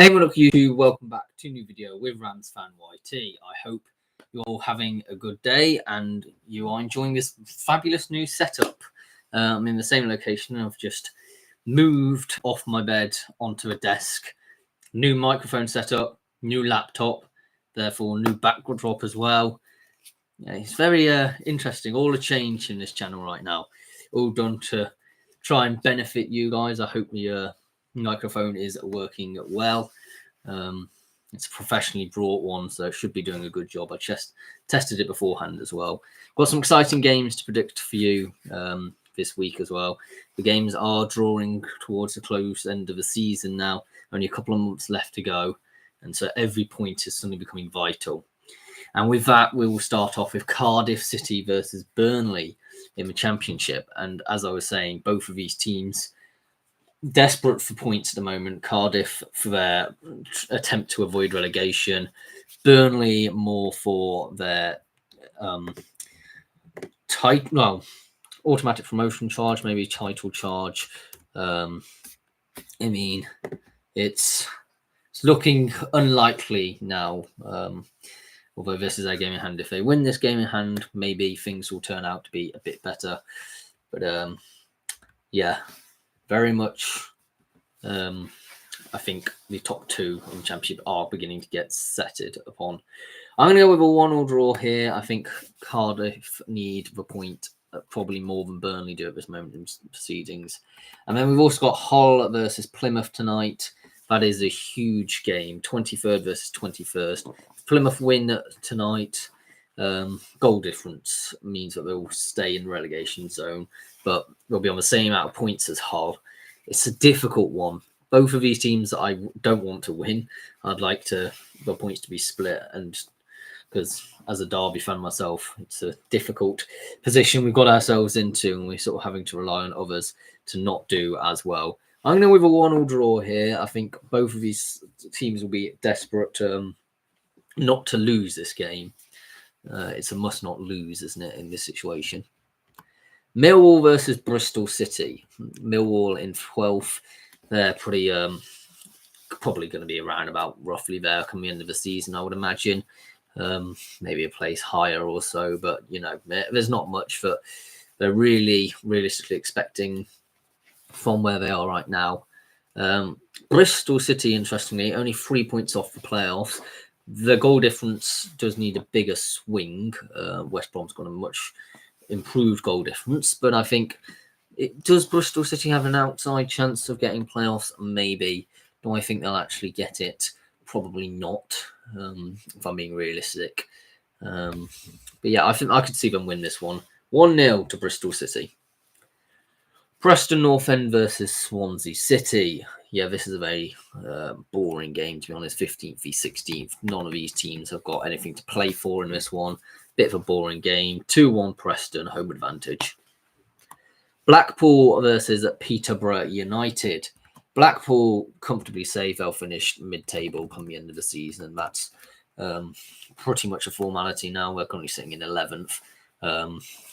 Hey, what up, YouTube? Welcome back to a new video with Rams Fan YT. I hope you're all having a good day and you are enjoying this fabulous new setup. I'm in the same location. I've just moved off my bed onto a desk. New microphone setup, new laptop, therefore new backdrop as well. Yeah, it's very interesting. All a change in this channel right now. All done to try and benefit you guys. I hope the microphone is working well. It's a professionally brought one, so it should be doing a good job. I just tested it beforehand as well. Got some exciting games to predict for you this week as well. The games are drawing towards the close end of the season now. Only a couple of months left to go, and so every point is suddenly becoming vital. And with that, we will start off with Cardiff City versus Burnley in the Championship. And as I was saying, both of these teams desperate for points at the moment. Cardiff for their attempt to avoid relegation. Burnley more for their automatic promotion charge, maybe title charge. I mean, it's looking unlikely now. Although this is a game in hand. If they win this game in hand, maybe things will turn out to be a bit better. But yeah, very much. I think the top two in the Championship are beginning to get settled upon. I'm going to go with a 1-1 draw here. I think Cardiff need the point probably more than Burnley do at this moment in proceedings. And then we've also got Hull versus Plymouth tonight. That is a huge game, 23rd versus 21st. If Plymouth win tonight, goal difference means that they'll stay in the relegation zone, but they'll be on the same amount of points as Hull. It's a difficult one. Both of these teams I don't want to win. I'd like the points to be split, and because as a Derby fan myself, it's a difficult position we've got ourselves into, and we're sort of having to rely on others to not do as well. I'm going with a 1-1 draw here. I think both of these teams will be desperate not to lose this game. It's a must not lose, isn't it, in this situation? Millwall versus Bristol City. Millwall in 12th. They're pretty probably going to be around about roughly there come the end of the season, I would imagine. Maybe a place higher or so, but you know, there's not much that they're really realistically expecting from where they are right now. Bristol City, interestingly, only 3 points off the playoffs. The goal difference does need a bigger swing. West Brom's got a much improved goal difference, but I think does Bristol City have an outside chance of getting playoffs? Maybe. Do I think they'll actually get it? Probably not, if I'm being realistic. But yeah, I think I could see them win this one. 1-0 to Bristol City. Preston North End versus Swansea City. Yeah, this is a very boring game, to be honest. 15th v 16th. None of these teams have got anything to play for in this one. Bit of a boring game. 2-1 Preston, home advantage. Blackpool versus Peterborough United. Blackpool comfortably safe. They'll finish mid-table come the end of the season, and that's pretty much a formality now. We're currently sitting in 11th.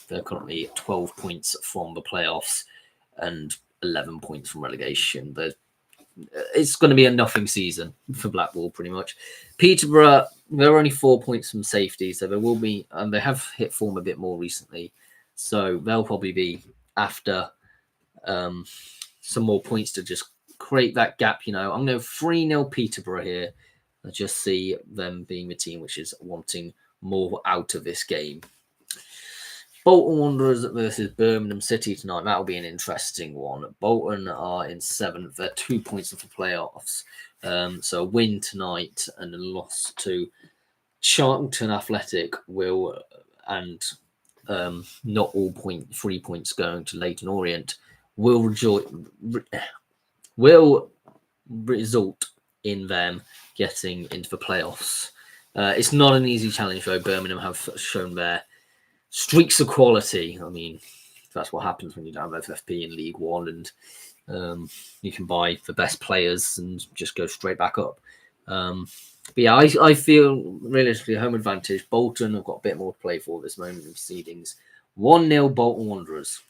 They're currently 12 points from the playoffs and 11 points from relegation. But it's going to be a nothing season for Blackpool, pretty much. Peterborough, they're only 4 points from safety, so there will be, and they have hit form a bit more recently, so they'll probably be after some more points to just create that gap. You know, I'm going to 3-0 Peterborough here. I just see them being the team which is wanting more out of this game. Bolton Wanderers versus Birmingham City tonight. That'll be an interesting one. Bolton are in 7th. They're 2 points off the playoffs. So a win tonight and a loss to Charlton Athletic will, and not all 3 points going to Leyton Orient, will result in them getting into the playoffs. It's not an easy challenge, though. Birmingham have shown their streaks of quality. I mean, that's what happens when you don't have FFP in League One, and you can buy the best players and just go straight back up. But yeah, I feel realistically home advantage. Bolton have got a bit more to play for this moment in proceedings. 1-0 Bolton Wanderers.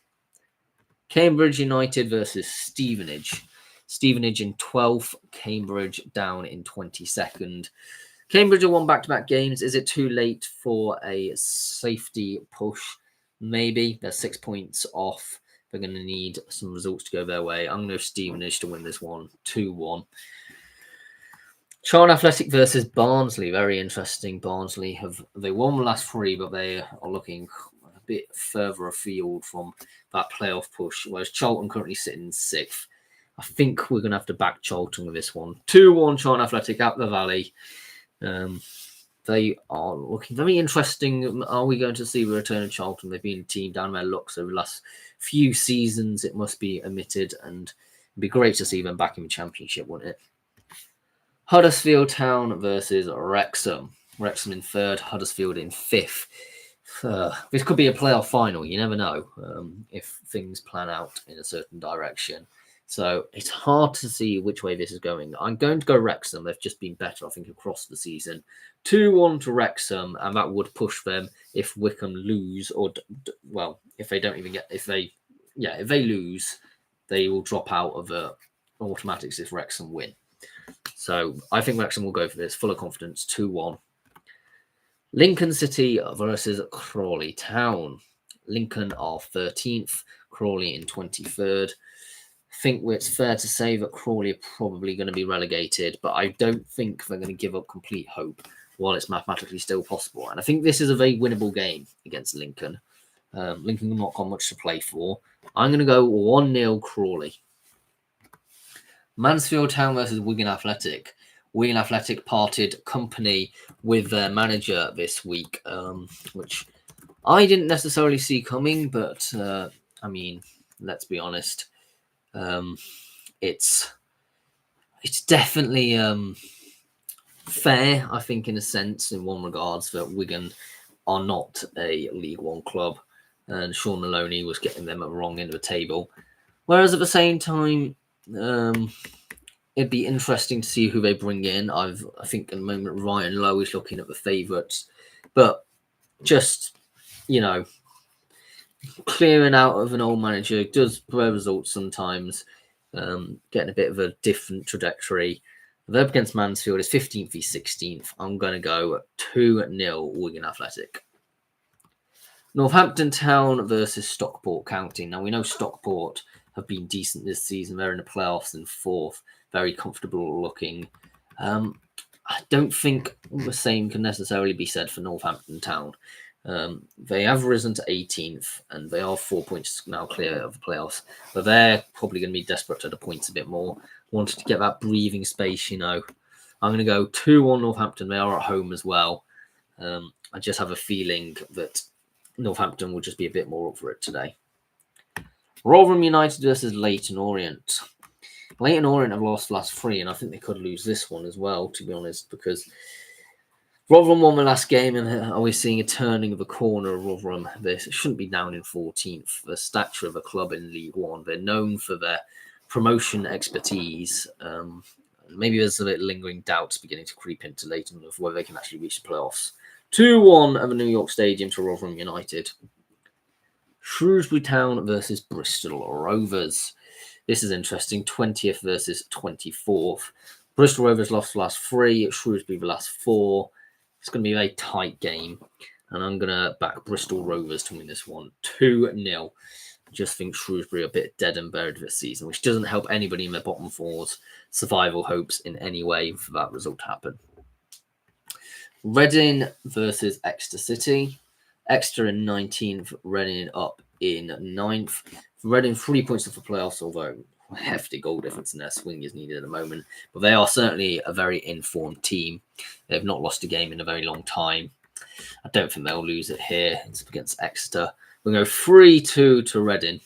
Cambridge United versus Stevenage. Stevenage in 12th, Cambridge down in 22nd. Cambridge have won back-to-back games. Is it too late for a safety push? Maybe. They're 6 points off. They're going to need some results to go their way. I'm going to go Stevenage to win this one, 2-1. Charlton Athletic versus Barnsley. Very interesting. Barnsley they won the last 3, but they are looking a bit further afield from that playoff push, whereas Charlton currently sitting in 6th. I think we're going to have to back Charlton with this one. 2-1 Charlton Athletic at the Valley. They are looking very interesting. Are we going to see the return of Charlton? They've been a team down their lucks over the last few seasons, it must be admitted, and it'd be great to see them back in the Championship, wouldn't it? Huddersfield Town versus Wrexham. Wrexham in 3rd, Huddersfield in 5th. This could be a playoff final. You never know if things plan out in a certain direction. So it's hard to see which way this is going. I'm going to go Wrexham. They've just been better, I think, across the season. 2-1 to Wrexham, and that would push them if Wycombe lose, or if they don't even get, if they lose, they will drop out of the automatics if Wrexham win. So I think Wrexham will go for this, full of confidence, 2-1. Lincoln City versus Crawley Town. Lincoln are 13th, Crawley in 23rd. I think it's fair to say that Crawley are probably going to be relegated, but I don't think they're going to give up complete hope while it's mathematically still possible. And I think this is a very winnable game against Lincoln. Lincoln have not got much to play for. I'm going to go 1-0 Crawley. Mansfield Town versus Wigan Athletic. Wigan Athletic parted company with their manager this week, which I didn't necessarily see coming, but let's be honest. It's definitely fair, I think, in a sense, in one regards, that Wigan are not a League One club, and Sean Maloney was getting them at the wrong end of the table. Whereas at the same time, it'd be interesting to see who they bring in. I think at the moment Ryan Lowe is looking at the favourites, but just clearing out of an old manager does bear results sometimes. Getting a bit of a different trajectory. They're up against Mansfield is 15th v 16th. I'm going to go 2-0 Wigan Athletic. Northampton Town versus Stockport County. Now, we know Stockport have been decent this season. They're in the playoffs in 4th. Very comfortable looking. I don't think the same can necessarily be said for Northampton Town. They have risen to 18th, and they are 4 points now clear of the playoffs. But they're probably going to be desperate to the points a bit more. Wanted to get that breathing space, I'm going to go 2-1 Northampton. They are at home as well. I just have a feeling that Northampton will just be a bit more up for it today. Rotherham United versus Leyton Orient. Leyton Orient have lost the last 3, and I think they could lose this one as well, to be honest, because Rotherham won the last game, and are we seeing a turning of a corner of Rotherham? They shouldn't be down in 14th. The stature of a club in League One. They're known for their promotion expertise. Maybe there's a bit lingering doubts beginning to creep into Leyton of whether they can actually reach the playoffs. 2-1 at the New York Stadium to Rotherham United. Shrewsbury Town versus Bristol Rovers. This is interesting. 20th versus 24th. Bristol Rovers lost the last 3. Shrewsbury the last 4. It's going to be a very tight game. And I'm going to back Bristol Rovers to win this one. 2-0. Just think Shrewsbury are a bit dead and buried this season, which doesn't help anybody in their bottom 4's survival hopes in any way for that result to happen. Reading versus Exeter City. Exeter in 19th, Reading up in 9th. Reading 3 points off the playoffs, although a hefty goal difference in their swing is needed at the moment. But they are certainly a very informed team. They've not lost a game in a very long time. I don't think they'll lose it here. It's against Exeter. We'll go 3-2 to Reading,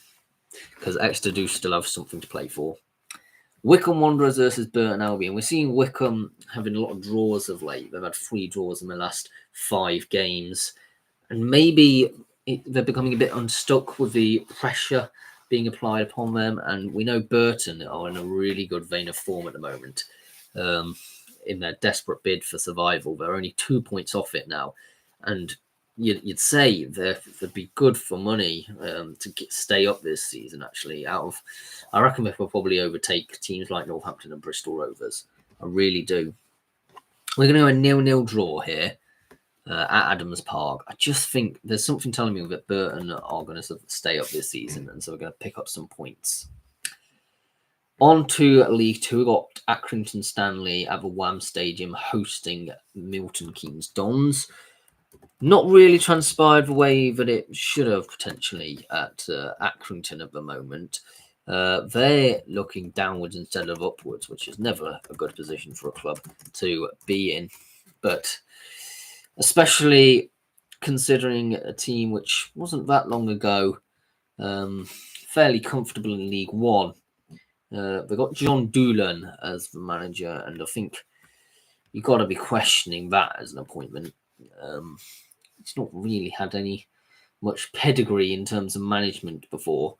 because Exeter do still have something to play for. Wycombe Wanderers versus Burton Albion. We're seeing Wycombe having a lot of draws of late. They've had 3 draws in the last 5 games. And maybe they're becoming a bit unstuck with the pressure being applied upon them. And we know Burton are in a really good vein of form at the moment. In their desperate bid for survival. They're only 2 points off it now. And you'd say they'd be good for money to stay up this season. Actually, I reckon they will probably overtake teams like Northampton and Bristol Rovers. I really do. We're going to go a 0-0 draw here at Adams Park. I just think there's something telling me that Burton are going to stay up this season, and so we're going to pick up some points. On to League Two, we've got Accrington Stanley at the WAM Stadium hosting Milton Keynes Dons. Not really transpired the way that it should have potentially at Accrington at the moment. They're looking downwards instead of upwards, which is never a good position for a club to be in. But especially considering a team which wasn't that long ago fairly comfortable in League One. They've got John Doolan as the manager, and I think you've got to be questioning that as an appointment. He's not really had any much pedigree in terms of management before.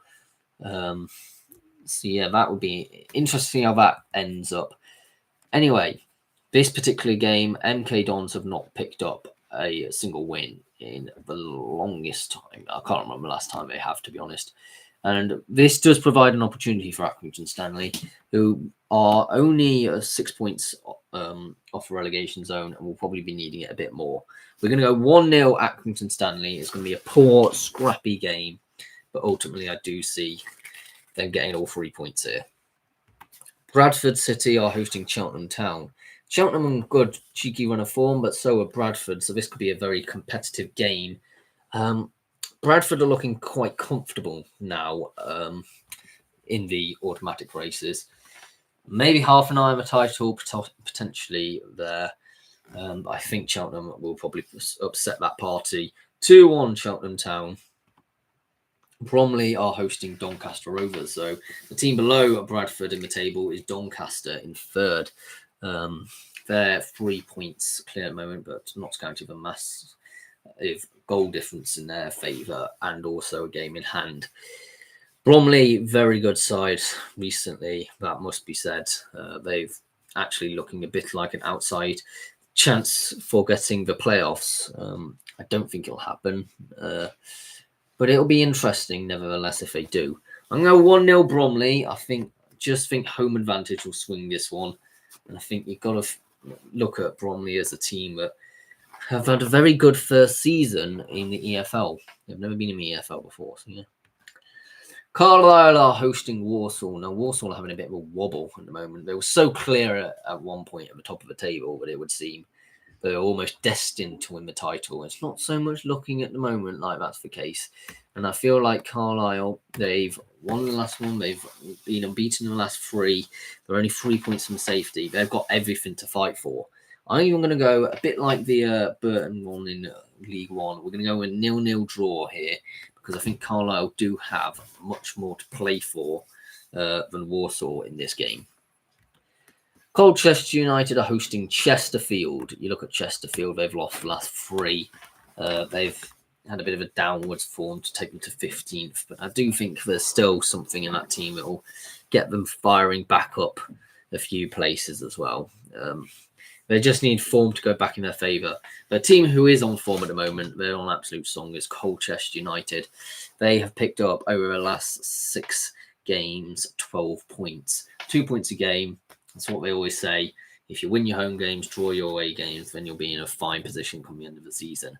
So yeah, that would be interesting how that ends up. Anyway, this particular game, MK Dons have not picked up a single win in the longest time. I can't remember the last time they have, to be honest. And this does provide an opportunity for Accrington Stanley, who are only 6 points off the relegation zone and will probably be needing it a bit more. We're going to go 1-0 Accrington Stanley. It's going to be a poor, scrappy game, but ultimately I do see them getting all 3 points here. Bradford City are hosting Cheltenham Town. Cheltenham on good, cheeky run of form, but so are Bradford, so this could be a very competitive game. Bradford are looking quite comfortable now in the automatic races. Maybe half an eye on the title potentially there. I think Cheltenham will probably upset that party. 2-1 Cheltenham Town. Bromley are hosting Doncaster Rovers. So the team below Bradford in the table is Doncaster in third. They're 3 points clear at the moment, but not counting the massive goal difference in their favour and also a game in hand. Bromley, very good side recently, that must be said. They've actually looking a bit like an outside chance for getting the playoffs. I don't think it'll happen, but it'll be interesting nevertheless if they do. I'm going to go 1-0 Bromley. I think home advantage will swing this one. And I think you've got to look at Bromley as a team that have had a very good first season in the EFL. They've never been in the EFL before, so yeah. Carlisle are hosting Walsall. Now, Walsall are having a bit of a wobble at the moment. They were so clear at one point at the top of the table, but it would seem they're almost destined to win the title. It's not so much looking at the moment like that's the case. And I feel like Carlisle, they've won the last one. They've been unbeaten in the last 3. They're only 3 points from safety. They've got everything to fight for. I'm even going to go a bit like the Burton one in League One. We're going to go a 0-0 draw here because I think Carlisle do have much more to play for than Walsall in this game. Colchester United are hosting Chesterfield. You look at Chesterfield, they've lost the last 3. They've had a bit of a downwards form to take them to 15th, but I do think there's still something in that team that will get them firing back up a few places as well. They just need form to go back in their favour. The team who is on form at the moment, they're on absolute song, is Colchester United. They have picked up over the last 6 games 12 points. 2 points a game. That's what they always say. If you win your home games, draw your away games, then you'll be in a fine position come the end of the season.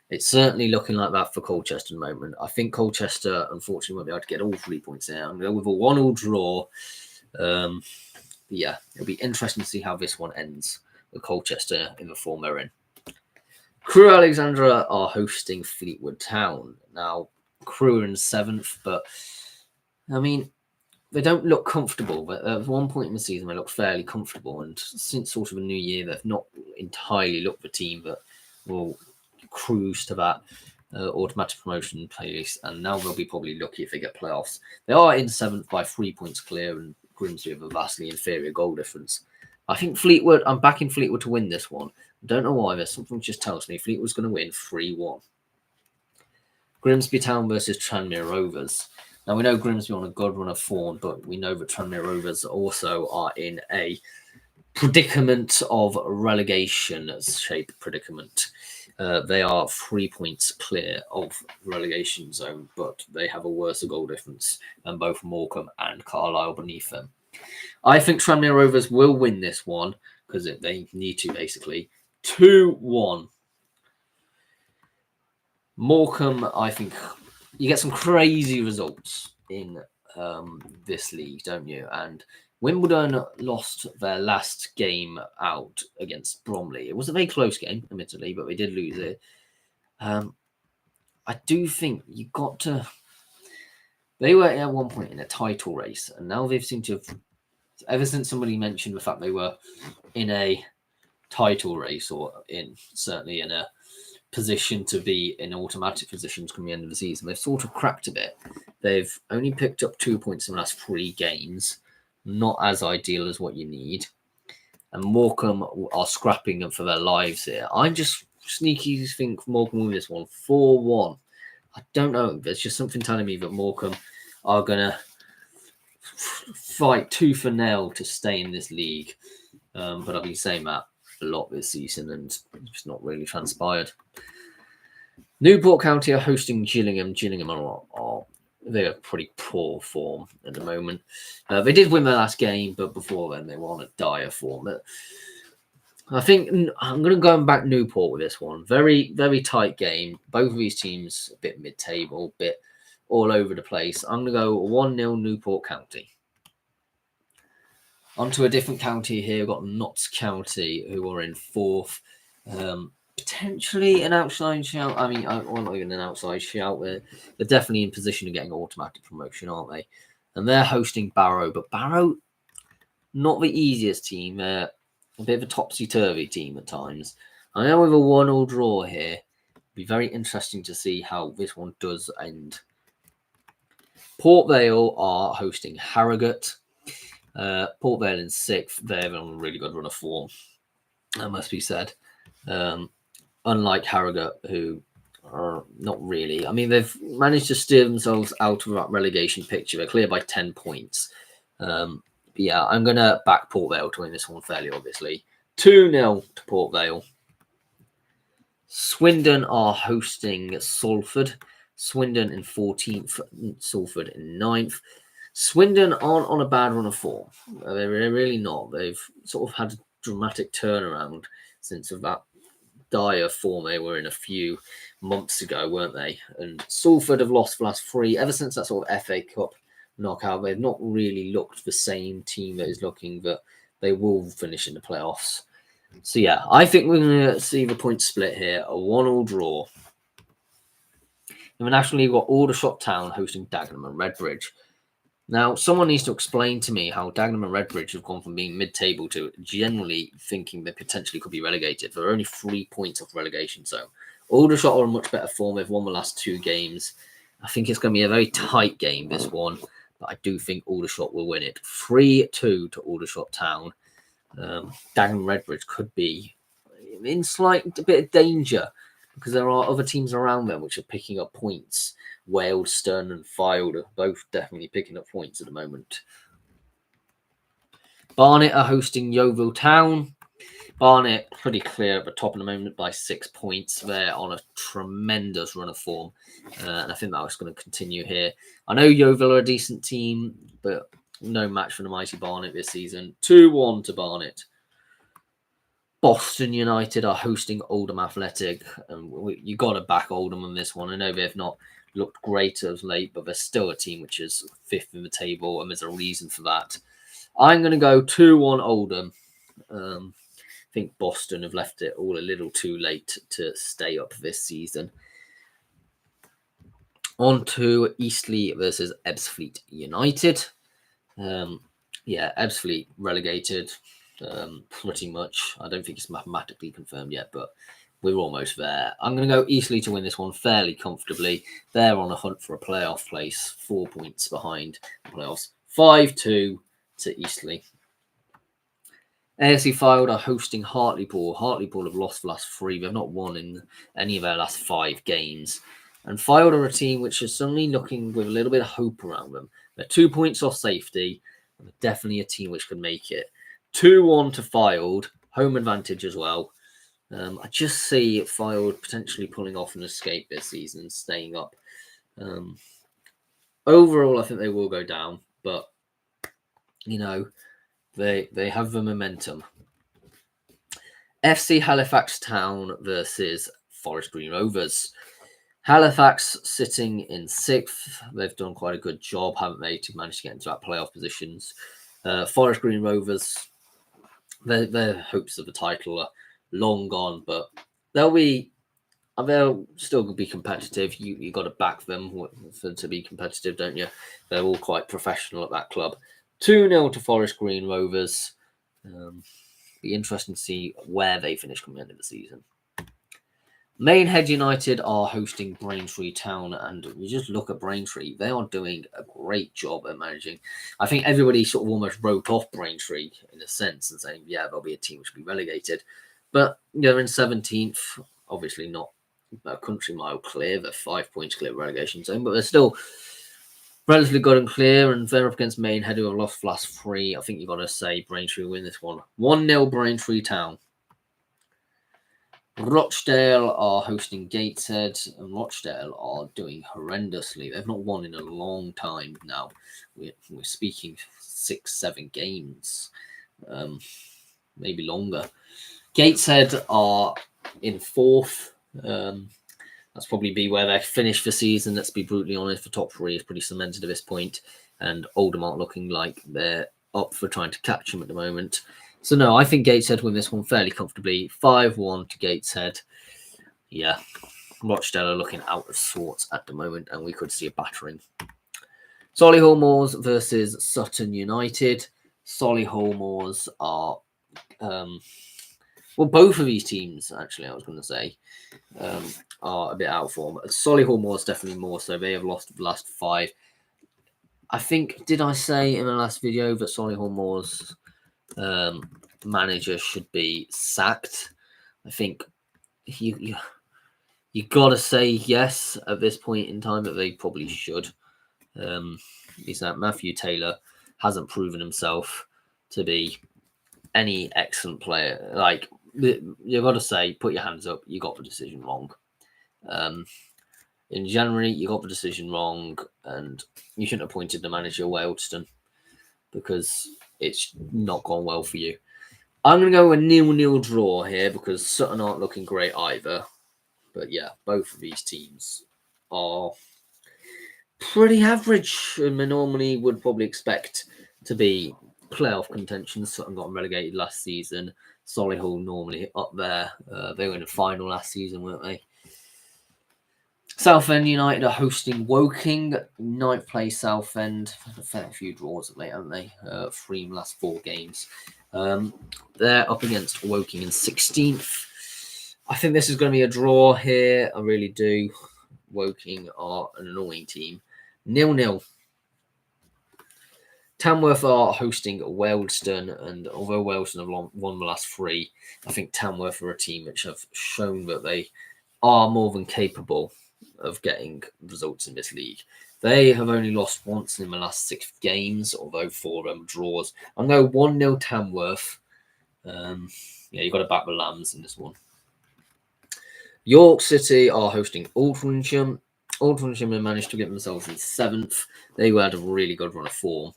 It's certainly looking like that for Colchester at the moment. I think Colchester, unfortunately, won't be able to get all 3 points there. I'm going to go with a 1-1 draw. Yeah, it'll be interesting to see how this one ends with Colchester in the form they're in. Crewe Alexandra are hosting Fleetwood Town. Now, Crewe are in 7th, but I mean, they don't look comfortable. But at one point in the season, they look fairly comfortable. And since sort of a new year, they've not entirely looked the team that will cruise to that automatic promotion place. And now they'll be probably lucky if they get playoffs. They are in 7th by 3 points clear, and Grimsby have a vastly inferior goal difference. I think Fleetwood, I'm backing Fleetwood to win this one. I don't know why, there's something just tells me Fleetwood's going to win 3-1. Grimsby Town versus Tranmere Rovers. Now, we know Grimsby on a good run of form, but we know that Tranmere Rovers also are in a predicament of relegation shape predicament. They are 3 points clear of relegation zone, but they have a worse goal difference than both Morecambe and Carlisle beneath them. I think Tranmere Rovers will win this one because they need to, basically. 2-1. Morecambe, I think you get some crazy results in this league, don't you? And Wimbledon lost their last game out against Bromley. It was a very close game, admittedly, but they did lose it. I do think you got to. They were at one point in a title race, and now they've seemed to have. Ever since somebody mentioned the fact they were in a title race, or certainly in a position to be in automatic positions come the end of the season, they've sort of cracked a bit. They've only picked up 2 points in the last 3 games, not as ideal as what you need. And Morecambe are scrapping them for their lives here. I just sneaky think Morecambe will win this one 4-1. I don't know. There's just something telling me that Morecambe are going to fight tooth and nail to stay in this league. But I've been saying that a lot this season, and it's not really transpired. Newport County are hosting Gillingham. Gillingham are they're pretty poor form at the moment. They did win their last game, but before then they were on a dire form. I think I'm going to go back Newport with this one. Very, very tight game. Both of these teams a bit mid-table, a bit all over the place. I'm going to go 1-0 Newport County. Onto a different county here. We've got Notts County, who are in 4th. Potentially an outside shout. I mean, well, not even an outside shout. They're definitely in position of getting automatic promotion, aren't they? And they're hosting Barrow. But Barrow, not the easiest team. They're a bit of a topsy-turvy team at times. I know with a 1-1 draw here, it'll be very interesting to see how this one does end. Port Vale are hosting Harrogate. Port Vale in 6th. They're on a really good run of form, that must be said. Unlike Harrogate, who are not really. I mean, they've managed to steer themselves out of that relegation picture. They're clear by 10 points. Yeah, I'm going to back Port Vale to win this one fairly obviously. 2-0 to Port Vale. Swindon are hosting Salford. Swindon in 14th, Salford in 9th. Swindon aren't on a bad run of form. They're really not. They've sort of had a dramatic turnaround since of that dire form they were in a few months ago, weren't they? And Salford have lost the last 3. Ever since that sort of FA Cup knockout, they've not really looked the same team that is looking that they will finish in the playoffs. So yeah, I think we're going to see the point split here, a 1-1 draw. In the National League, we've got Aldershot Town hosting Dagenham and Redbridge. Now, someone needs to explain to me how Dagenham and Redbridge have gone from being mid-table to generally thinking they potentially could be relegated. They're only 3 points off relegation zone. Aldershot are in much better form. They've won the last 2 games. I think it's going to be a very tight game, this one. But I do think Aldershot will win it. 3-2 to Aldershot Town. Dagenham and Redbridge could be in a bit of danger because there are other teams around them which are picking up points. Wealdstone and Fylde are both definitely picking up points at the moment. Barnet are hosting Yeovil Town. Barnet pretty clear at the top at the moment by 6 points. They're on a tremendous run of form. And I think that's going to continue here. I know Yeovil are a decent team, but no match for the mighty Barnet this season. 2-1 to Barnet. Boston United are hosting Oldham Athletic. You got to back Oldham on this one. I know they've not looked great as late, but they're still a team which is 5th in the table, and there's a reason for that. I'm going to go 2-1 Oldham. I think Boston have left it all a little too late to stay up this season. On to Eastleigh versus Ebbsfleet United. Ebbsfleet relegated pretty much. I don't think it's mathematically confirmed yet, but we're almost there. I'm going to go Eastleigh to win this one fairly comfortably. They're on a hunt for a playoff place, 4 points behind the playoffs. 5-2 to Eastleigh. AFC Fylde are hosting Hartlepool. Hartlepool have lost the last 3. They've not won in any of their last 5 games. And Fylde are a team which is suddenly looking with a little bit of hope around them. They're 2 points off safety. And they're definitely a team which could make it. 2-1 to Fylde. Home advantage as well. I just see Fylde potentially pulling off an escape this season and staying up. Overall, I think they will go down, but they have the momentum. FC Halifax Town versus Forest Green Rovers. Halifax sitting in 6th. They've done quite a good job, haven't they, to manage to get into that playoff positions. Forest Green Rovers, their hopes of the title are long gone, but they'll still be competitive. You got to back them to be competitive, don't you? They're all quite professional at that club. 2-0 to Forest Green Rovers. Be interesting to see where they finish coming end of the season. Maidenhead United are hosting Braintree Town, and you just look at Braintree, they are doing a great job at managing. I think everybody sort of almost wrote off Braintree in a sense and saying, yeah, they'll be a team which will be relegated. But they're in 17th, obviously not a country mile clear, they're 5 points clear of relegation zone, but they're still relatively good and clear, and they're up against Maidenhead, who have lost the last 3. I think you've got to say Braintree will win this one. 1-0 Braintree Town. Rochdale are hosting Gateshead, and Rochdale are doing horrendously. They've not won in a long time now. We're speaking 6-7 games, maybe longer. Gateshead are in 4th. That's probably be where they finish the season. Let's be brutally honest. The top 3 is pretty cemented at this point, and Oldham aren't looking like they're up for trying to catch them at the moment. So, no, I think Gateshead win this one fairly comfortably. 5-1 to Gateshead. Yeah, Rochdale are looking out of sorts at the moment, and we could see a battering. Solihull Moors versus Sutton United. Solihull Moors are... both of these teams, actually, I was going to say, are a bit out of form. Solihull Moors definitely more so. They have lost the last 5. I think, did I say in the last video that Solihull Moors... manager should be sacked? I think you got to say yes at this point in time, that they probably should. Is that Matthew Taylor hasn't proven himself to be any excellent player. Like, you got to say, put your hands up. You got the decision wrong. In January, you got the decision wrong, and you shouldn't have appointed the manager Wealdstone, because it's not gone well for you. I'm going to go with a 0-0 draw here, because Sutton aren't looking great either. But yeah, both of these teams are pretty average, and we normally would probably expect to be playoff contention. Sutton got relegated last season. Solihull normally up there. They were in the final last season, weren't they? Southend United are hosting Woking. 9th place Southend. Had a fair few draws of late, haven't they? 3 in the last 4 games. They're up against Woking in 16th. I think this is going to be a draw here. I really do. Woking are an annoying team. 0-0. Tamworth are hosting Wealdstone, and although Wealdstone have won the last 3, I think Tamworth are a team which have shown that they are more than capable of getting results in this league. They have only lost once in the last 6 games, although 4 of them draws. I'm going to go 1-0 Tamworth. You've got to back the Lambs in this one. York City are hosting Aldrincham. Aldrincham have managed to get themselves in 7th. They had a really good run of form.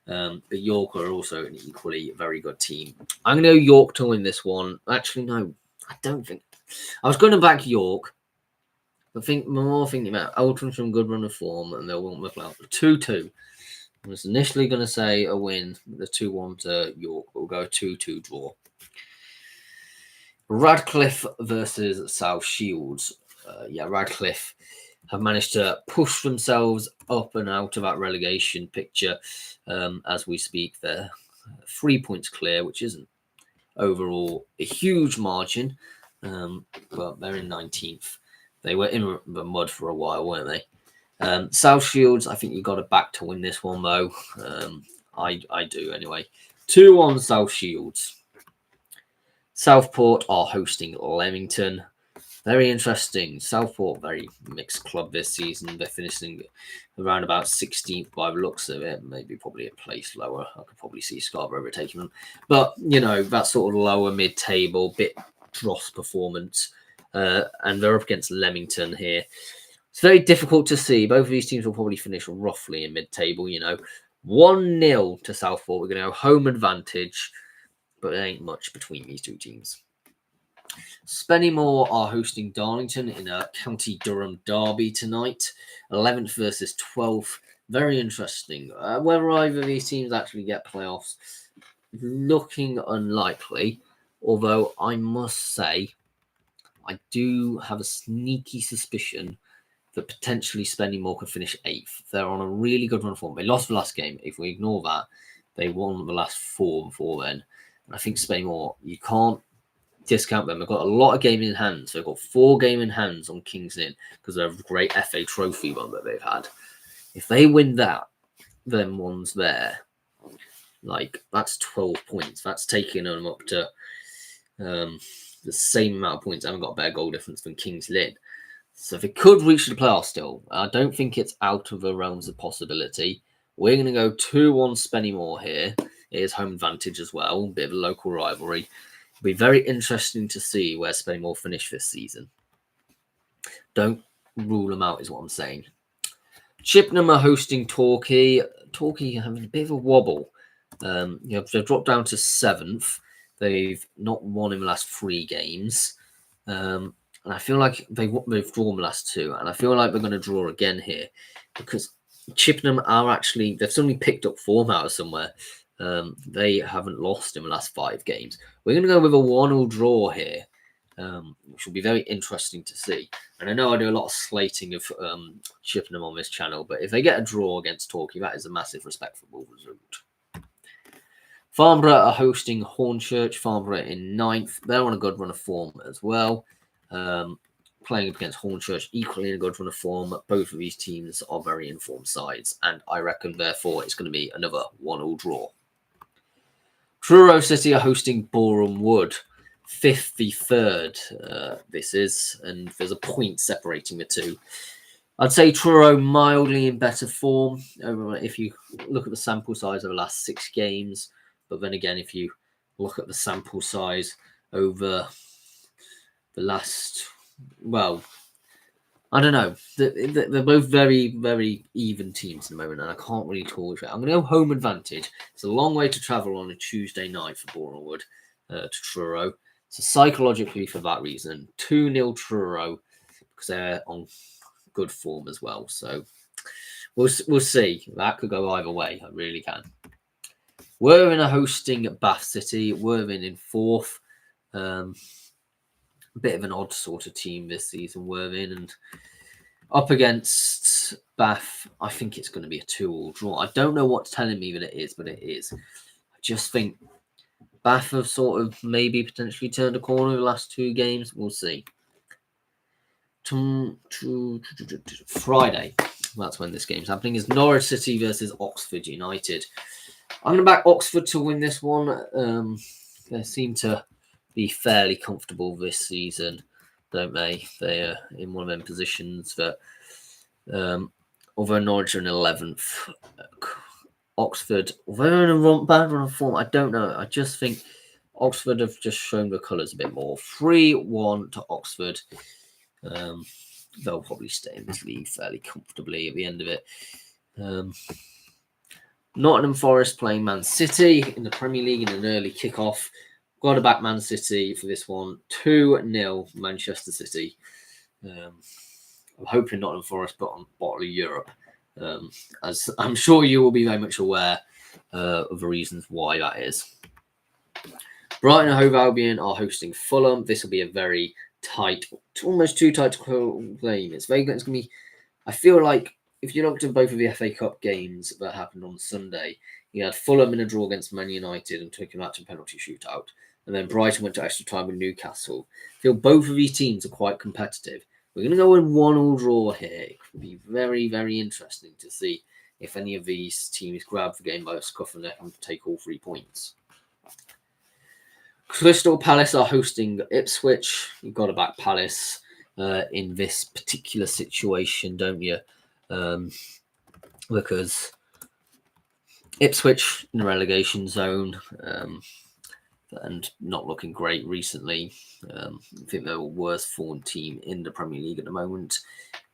But York are also an equally very good team. I'm going to go York to win this one. Actually, no, I don't think. I was going to back York. I think more thinking about Aldrincham, good run of form, and they'll win with 2-2. I was initially going to say a win, the 2-1 to York. We'll go 2-2 draw. Radcliffe versus South Shields. Radcliffe have managed to push themselves up and out of that relegation picture as we speak. They're 3 points clear, which isn't overall a huge margin, but they're in 19th. They were in the mud for a while, weren't they? South Shields, I think you got it back to win this one, though. I do anyway. 2-1 South Shields. Southport are hosting Leamington. Very interesting. Southport, very mixed club this season. They're finishing around about 16th by the looks of it. Maybe probably a place lower. I could probably see Scarborough overtaking them. But, that sort of lower mid-table, bit dross performance. And they're up against Leamington here. It's very difficult to see. Both of these teams will probably finish roughly in mid-table, 1-0 to Southport. We're going to have home advantage, but there ain't much between these two teams. Spennymoor are hosting Darlington in a County Durham derby tonight. 11th versus 12th. Very interesting. Whether either of these teams actually get playoffs, looking unlikely. Although I must say, I do have a sneaky suspicion that potentially Spennymoor could finish 8th. They're on a really good run of form. They lost the last game. If we ignore that, they won the last 4 before then. And I think Spennymoor, you can't discount them. They've got a lot of game in hand. So they've got 4 game in hands on Kings Lynn because they're a great FA Trophy one that they've had. If they win that, then one's there. That's 12 points. That's taking them up to the same amount of points. They haven't got a better goal difference than Kings Lynn. So they could reach the playoffs still. I don't think it's out of the realms of possibility. We're going to go 2-1 Spennymoor here. It is home advantage as well. A bit of a local rivalry. It'll be very interesting to see where Spennymoor finish this season. Don't rule them out is what I'm saying. Chippenham are hosting Torquay. Torquay having a bit of a wobble. They've dropped down to 7th. They've not won in the last 3 games. And I feel like they've drawn the last 2. And I feel like they're going to draw again here. Because Chippenham are actually... They've suddenly picked up form out of somewhere. They haven't lost in the last 5 games. We're going to go with a 1-1 draw here. Which will be very interesting to see. And I know I do a lot of slating of Chippenham on this channel. But if they get a draw against Torquay, that is a massive respectable result. Farnborough are hosting Hornchurch. Farnborough in 9th. They're on a good run of form as well. Playing up against Hornchurch, equally in a good run of form. Both of these teams are very informed sides. And I reckon, therefore, it's going to be another 1-1 draw. Truro City are hosting Boreham Wood. 53rd this is. And there's a point separating the two. I'd say Truro mildly in better form. If you look at the sample size of the last 6 games. But then again, if you look at the sample size over the last, well, I don't know. They're both very, very even teams at the moment, and I can't really talk about it. I'm going to go home advantage. It's a long way to travel on a Tuesday night for Boreham Wood to Truro. So psychologically, for that reason, 2-0 Truro because they're on good form as well. So we'll see. That could go either way. I really can. Worthing are hosting Bath City. Worthing in 4th. A bit of an odd sort of team this season, Worthing. And up against Bath, I think it's going to be a 2-2 draw. I don't know what's telling me that it is, but it is. I just think Bath have sort of maybe potentially turned a corner in the last 2 games. We'll see. Friday, that's when this game's happening, is Norwich City versus Oxford United. I'm going to back Oxford to win this one. They seem to be fairly comfortable this season, don't they? They are in one of them positions that, although Norwich are in 11th, Oxford, although they're in a bad run of form, I don't know. I just think Oxford have just shown the colours a bit more. 3-1 to Oxford. They'll probably stay in this league fairly comfortably at the end of it. Nottingham Forest playing Man City in the Premier League in an early kickoff. Got to back Man City for this one. 2-0 Manchester City. I'm hoping Nottingham Forest put on bottle of Europe. As I'm sure you will be very much aware of the reasons why that is. Brighton and Hove Albion are hosting Fulham. This will be a very tight, almost too tight to claim. It's going to be, I feel like, if you looked at both of the FA Cup games that happened on Sunday, you had Fulham in a draw against Man United and took him out to penalty shootout. And then Brighton went to extra time with Newcastle. I feel both of these teams are quite competitive. We're going to go in 1-1 draw here. It could be very, very interesting to see if any of these teams grab the game by a scruff of the neck and take all 3 points. Crystal Palace are hosting Ipswich. You've got to back Palace in this particular situation, don't you? Because Ipswich in the relegation zone, and not looking great recently. I think they're the worst form team in the Premier League at the moment.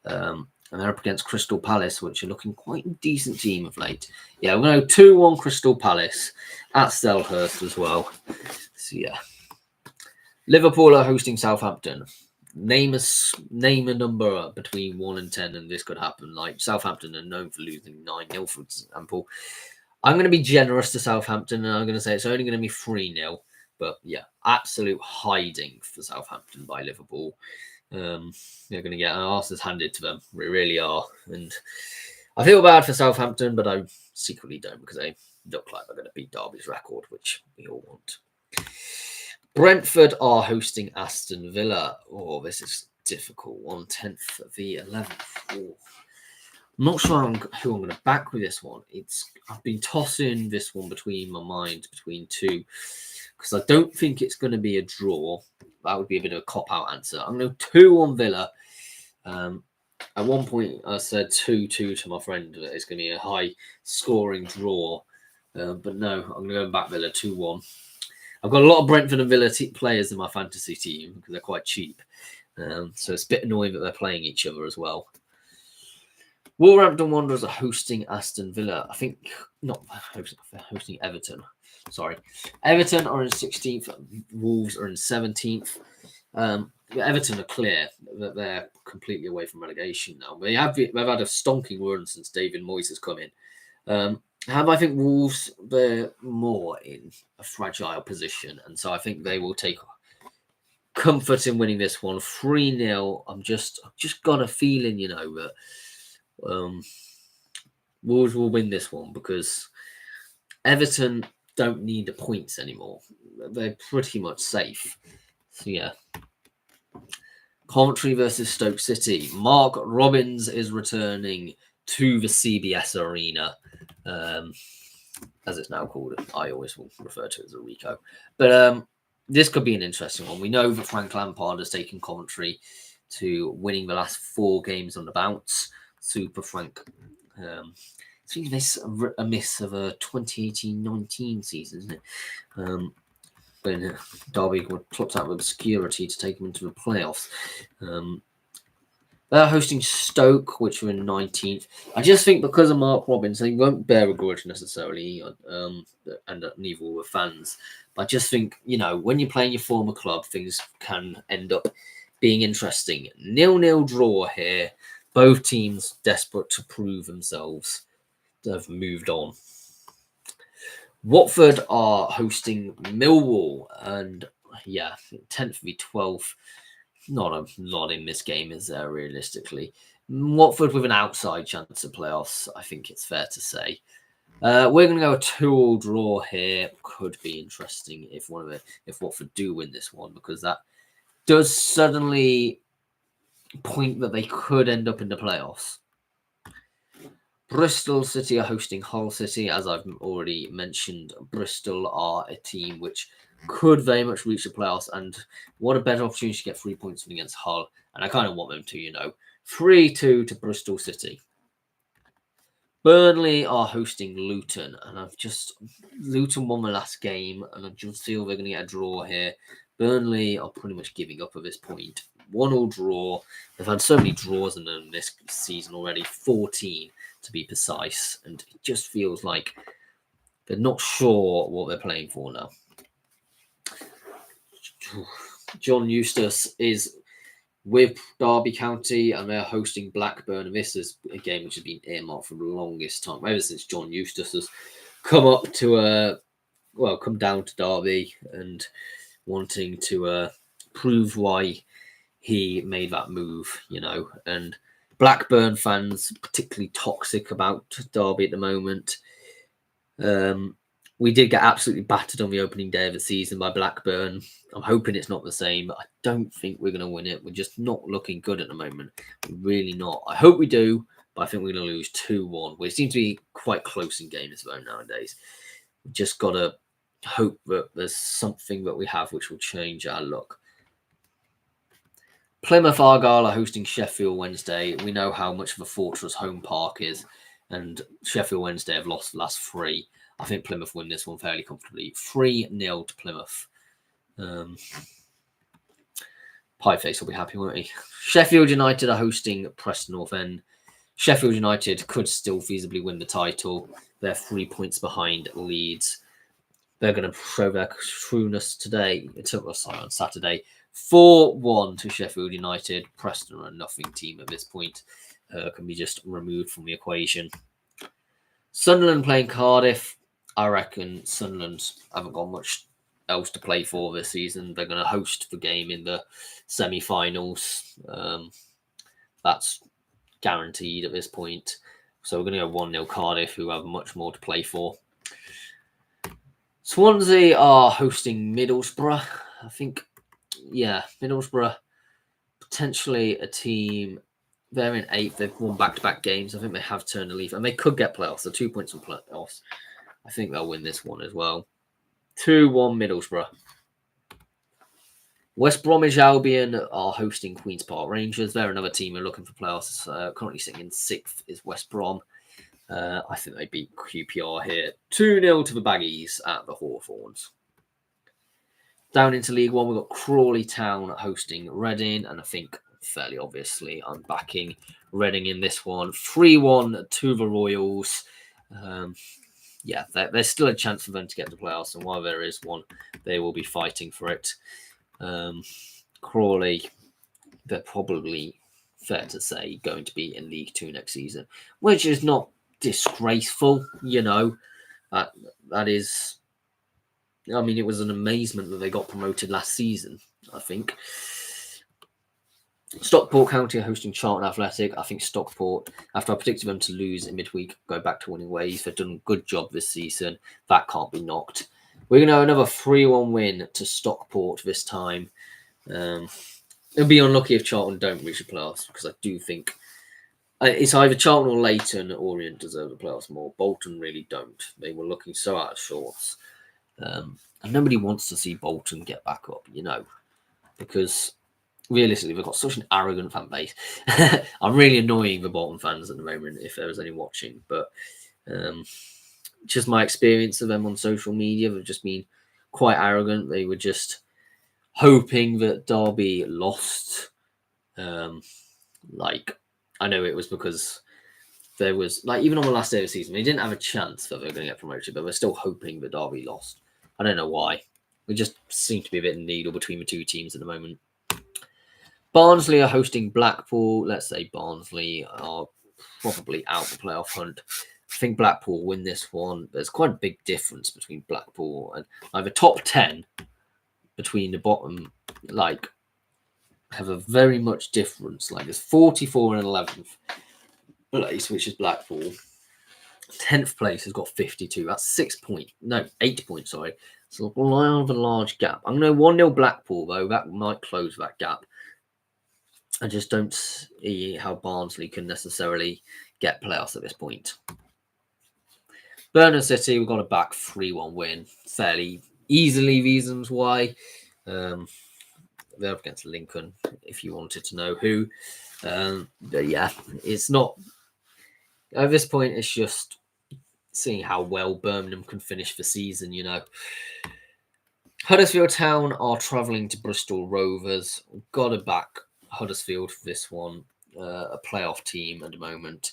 And they're up against Crystal Palace, which are looking quite a decent team of late. Yeah, we're going to 2-1 Crystal Palace at Selhurst as well. So, yeah. Liverpool are hosting Southampton. Name a number between 1 and 10, and this could happen. Like Southampton are known for losing 9-0, for example. I'm going to be generous to Southampton, and I'm going to say it's only going to be 3-0. But yeah, absolute hiding for Southampton by Liverpool. They're going to get our asses handed to them. We really are. And I feel bad for Southampton, but I secretly don't, because they look like they're going to beat Derby's record, which we all want. Brentford are hosting Aston Villa. Oh, this is difficult. 1/10 v 11th. Oh. I'm not sure who I'm going to back with this one. I've been tossing this one between two, because I don't think it's going to be a draw. That would be a bit of a cop-out answer. I'm going to 2-1 Villa. At one point, I said 2-2 to my friend. It's going to be a high-scoring draw. But no, I'm going to go back Villa 2-1. I've got a lot of Brentford and Villa players in my fantasy team because they're quite cheap. So it's a bit annoying that they're playing each other as well. Wolverhampton Wanderers are hosting Aston Villa. I think, not hosting Everton. Sorry. Everton are in 16th. Wolves are in 17th. Everton are clear that they're completely away from relegation now. They've had a stonking run since David Moyes has come in. I think Wolves, they're more in a fragile position, and so I think they will take comfort in winning this one 3-0. I've just got a feeling, that Wolves will win this one because Everton don't need the points anymore. They're pretty much safe. So yeah. Coventry versus Stoke City. Mark Robins is returning to the CBS Arena, as it's now called. I always will refer to it as a Rico. But this could be an interesting one. We know that Frank Lampard has taken Coventry to winning the last 4 games on the bounce. Super Frank. Seems this a miss of a 2018-19 season, isn't it? When Derby were plucked out of obscurity to take them into the playoffs. They're hosting Stoke, which are in 19th. I just think because of Mark Robins, they won't bear a grudge necessarily, and neither will the fans. But I just think, when you're playing your former club, things can end up being interesting. 0-0 draw here. Both teams desperate to prove themselves. They've moved on. Watford are hosting Millwall, and 10th v 12th. Not a lot in this game, is there, realistically? Watford with an outside chance of playoffs, I think it's fair to say. We're going to go a 2-2 draw here. Could be interesting if Watford do win this one, because that does suddenly point that they could end up in the playoffs. Bristol City are hosting Hull City. As I've already mentioned, Bristol are a team which could very much reach the playoffs, and what a better opportunity to get 3 points against Hull. And I kind of want them to, 3-2 to Bristol City. Burnley are hosting Luton, and Luton won the last game, and I just feel they're going to get a draw here. Burnley are pretty much giving up at this point. 1-1 draw. They've had so many draws in them this season already, 14 to be precise, and it just feels like they're not sure what they're playing for now. John Eustace is with Derby County, and they're hosting Blackburn, and this is a game which has been earmarked for the longest time, ever since John Eustace has come down to Derby and wanting to prove why he made that move, and Blackburn fans particularly toxic about Derby at the moment. We did get absolutely battered on the opening day of the season by Blackburn. I'm hoping it's not the same. I don't think we're going to win it. We're just not looking good at the moment. We're really not. I hope we do, but I think we're going to lose 2-1. We seem to be quite close in games though nowadays. We've just got to hope that there's something that we have which will change our luck. Plymouth Argyle are hosting Sheffield Wednesday. We know how much of a fortress home park is, and Sheffield Wednesday have lost the last 3. I think Plymouth win this one fairly comfortably. 3-0 to Plymouth. Pieface will be happy, won't he? Sheffield United are hosting Preston North End. Sheffield United could still feasibly win the title. They're 3 points behind Leeds. They're going to show their trueness today. On Saturday. 4-1 to Sheffield United. Preston are a nothing team at this point. Can be just removed from the equation. Sunderland playing Cardiff. I reckon Sunderland haven't got much else to play for this season. They're going to host the game in the semi-finals. That's guaranteed at this point. So we're going to go 1-0 Cardiff, who have much more to play for. Swansea are hosting Middlesbrough. I think, Middlesbrough, potentially a team. They're in 8th. They've won back-to-back games. I think they have turned a leaf, and they could get playoffs. They're 2 points from playoffs. I think they'll win this one as well. 2-1 Middlesbrough. West Bromwich Albion are hosting Queen's Park Rangers. They're another team who are looking for playoffs. Currently sitting in 6th is West Brom. I think they beat QPR here. 2-0 to the Baggies at the Hawthorns. Down into League One, we've got Crawley Town hosting Reading. And I think, fairly obviously, I'm backing Reading in this one. 3-1 to the Royals. There's still a chance for them to get to playoffs. And while there is one, they will be fighting for it. Crawley, they're probably, fair to say, going to be in League Two next season, which is not disgraceful, that is. I mean, it was an amazement that they got promoted last season, I think. Stockport County are hosting Charlton Athletic. I think Stockport, after I predicted them to lose in midweek, go back to winning ways. They've done a good job this season. That can't be knocked. We're going to have another 3-1 win to Stockport this time. It'll be unlucky if Charlton don't reach the playoffs, because I do think it's either Charlton or Leighton. Orient deserve the playoffs more. Bolton really don't. They were looking so out of sorts. And nobody wants to see Bolton get back up, because realistically, they've got such an arrogant fan base. I'm really annoying the Bolton fans at the moment, if there was any watching. But just my experience of them on social media, they've just been quite arrogant. They were just hoping that Derby lost. I know it was because there was, even on the last day of the season, they didn't have a chance that they were going to get promoted, but they're still hoping that Derby lost. I don't know why. We just seem to be a bit in needle between the two teams at the moment. Barnsley are hosting Blackpool. Let's say Barnsley are probably out the playoff hunt. I think Blackpool win this one. There's quite a big difference between Blackpool and the top 10 between the bottom, have a very much difference. There's 44 and 11th place, which is Blackpool. 10th place has got 52. That's 8 points, sorry. So a large gap. I'm going to 1-0 Blackpool, though. That might close that gap. I just don't see how Barnsley can necessarily get playoffs at this point. Burnham City, we've got a back 3-1 win. Fairly easily, reasons why. They're up against Lincoln, if you wanted to know who. But yeah, it's not... At this point, it's just seeing how well Birmingham can finish the season, Huddersfield Town are travelling to Bristol Rovers. Got to back Huddersfield for this one. A playoff team at the moment.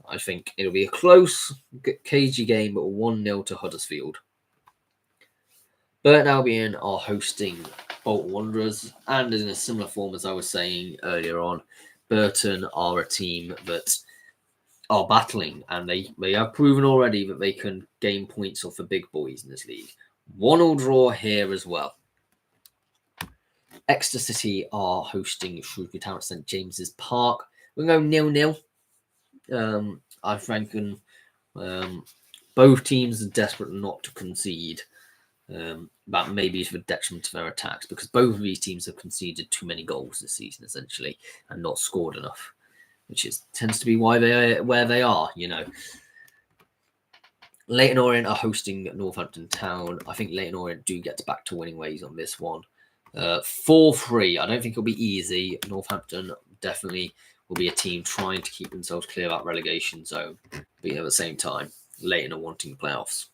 I think it'll be a close, cagey game, but 1-0 to Huddersfield. Burton Albion are hosting Bolton Wanderers, and in a similar form as I was saying earlier on, Burton are a team that are battling, and they have proven already that they can gain points off the big boys in this league. 1-1 draw here as well. Exeter City are hosting Shrewsbury Town at St James's Park. We're going to go 0-0. I reckon both teams are desperate not to concede. That maybe is the detriment to their attacks, because both of these teams have conceded too many goals this season, essentially, and not scored enough, which tends to be why they are where they are, Leyton Orient are hosting Northampton Town. I think Leyton Orient do get back to winning ways on this one. 4-3. I don't think it'll be easy. Northampton definitely will be a team trying to keep themselves clear of that relegation zone, but at the same time, Leyton are wanting playoffs.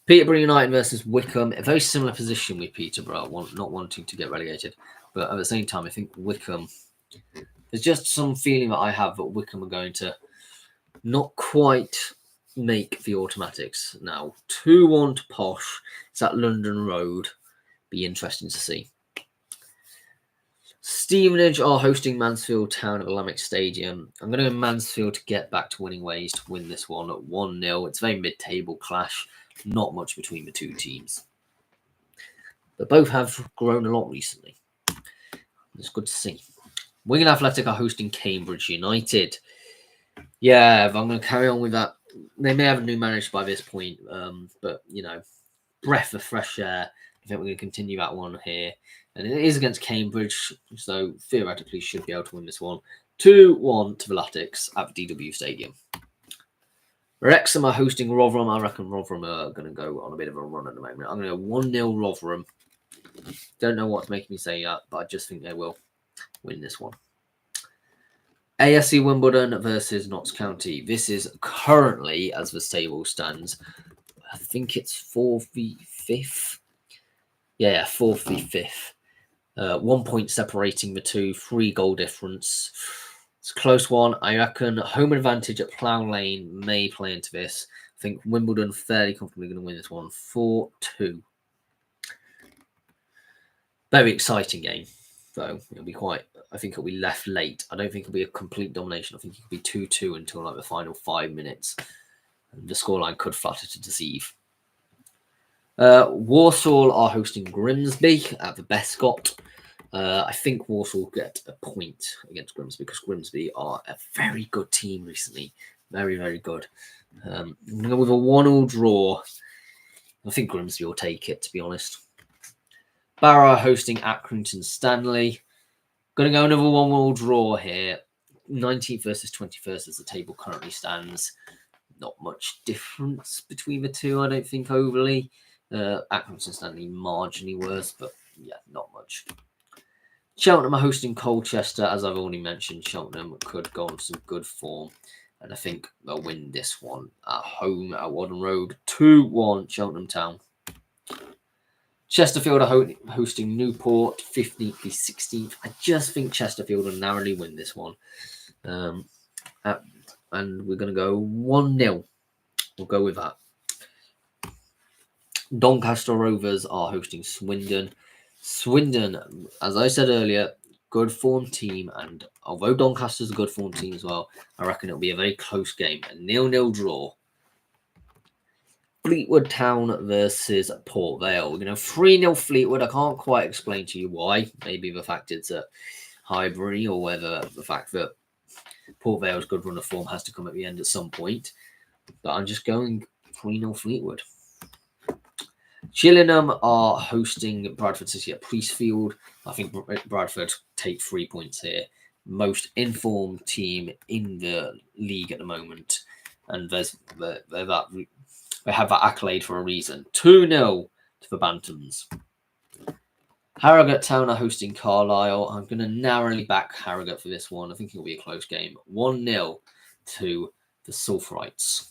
Peterborough United versus Wickham. A very similar position with Peterborough, not wanting to get relegated. But at the same time, I think Wickham, there's just some feeling that I have that Wickham are going to not quite make the automatics now. 2-1 to Posh. It's at London Road. Be interesting to see. Stevenage are hosting Mansfield Town at the Lambic Stadium. I'm going to go Mansfield to get back to winning ways to win this one at 1-0. It's a very mid-table clash. Not much between the two teams. But both have grown a lot recently. It's good to see. Wigan Athletic are hosting Cambridge United. Yeah, I'm going to carry on with that. They may have a new manager by this point, but, breath of fresh air. I think we're going to continue that one here. And it is against Cambridge, so theoretically should be able to win this one. 2-1 to the Latics at the DW Stadium. Wrexham are hosting Rotherham. I reckon Rotherham are going to go on a bit of a run at the moment. I'm going to go 1-0 Rotherham. Don't know what's making me say that, but I just think they will win this one. AFC Wimbledon versus Notts County. This is currently, as the table stands, I think it's 4 v 5th. Yeah, 4 v 5th. 1 point separating the two, 3 goal difference. It's a close one. I reckon home advantage at Plough Lane may play into this. I think Wimbledon fairly comfortably going to win this one. 4-2. Very exciting game. So it'll be I think it'll be left late. I don't think it'll be a complete domination. I think it could be 2-2 until like the final 5 minutes. And the scoreline could flutter to deceive. Walsall are hosting Grimsby at the Bescot. I think Walsall get a point against Grimsby because Grimsby are a very good team recently. Very, very good. I'm going to go with a 1-1 draw. I think Grimsby will take it, to be honest. Barrow hosting Accrington Stanley. Going to go another 1-1 draw here. 19th versus 21st as the table currently stands. Not much difference between the two, I don't think, overly. Accrington Stanley marginally worse, but yeah, not much. Cheltenham are hosting Colchester. As I've already mentioned, Cheltenham could go on some good form. And I think they'll win this one at home at Whaddon Road. 2-1 Cheltenham Town. Chesterfield are hosting Newport, 15th v 16th. I just think Chesterfield will narrowly win this one. And we're going to go 1-0. We'll go with that. Doncaster Rovers are hosting Swindon. Swindon, as I said earlier, good form team. And although Doncaster's a good form team as well, I reckon it'll be a very close game. A 0-0 draw. Fleetwood Town versus Port Vale. 3-0 Fleetwood. I can't quite explain to you why. Maybe the fact it's at Highbury or whether the fact that Port Vale's good run of form has to come at the end at some point. But I'm just going 3-0 Fleetwood. Gillingham are hosting Bradford City at Priestfield. I think Bradford take 3 points here. Most informed team in the league at the moment. And they have that accolade for a reason. 2-0 to the Bantams. Harrogate Town are hosting Carlisle. I'm going to narrowly back Harrogate for this one. I think it'll be a close game. 1-0 to the Sulphurites.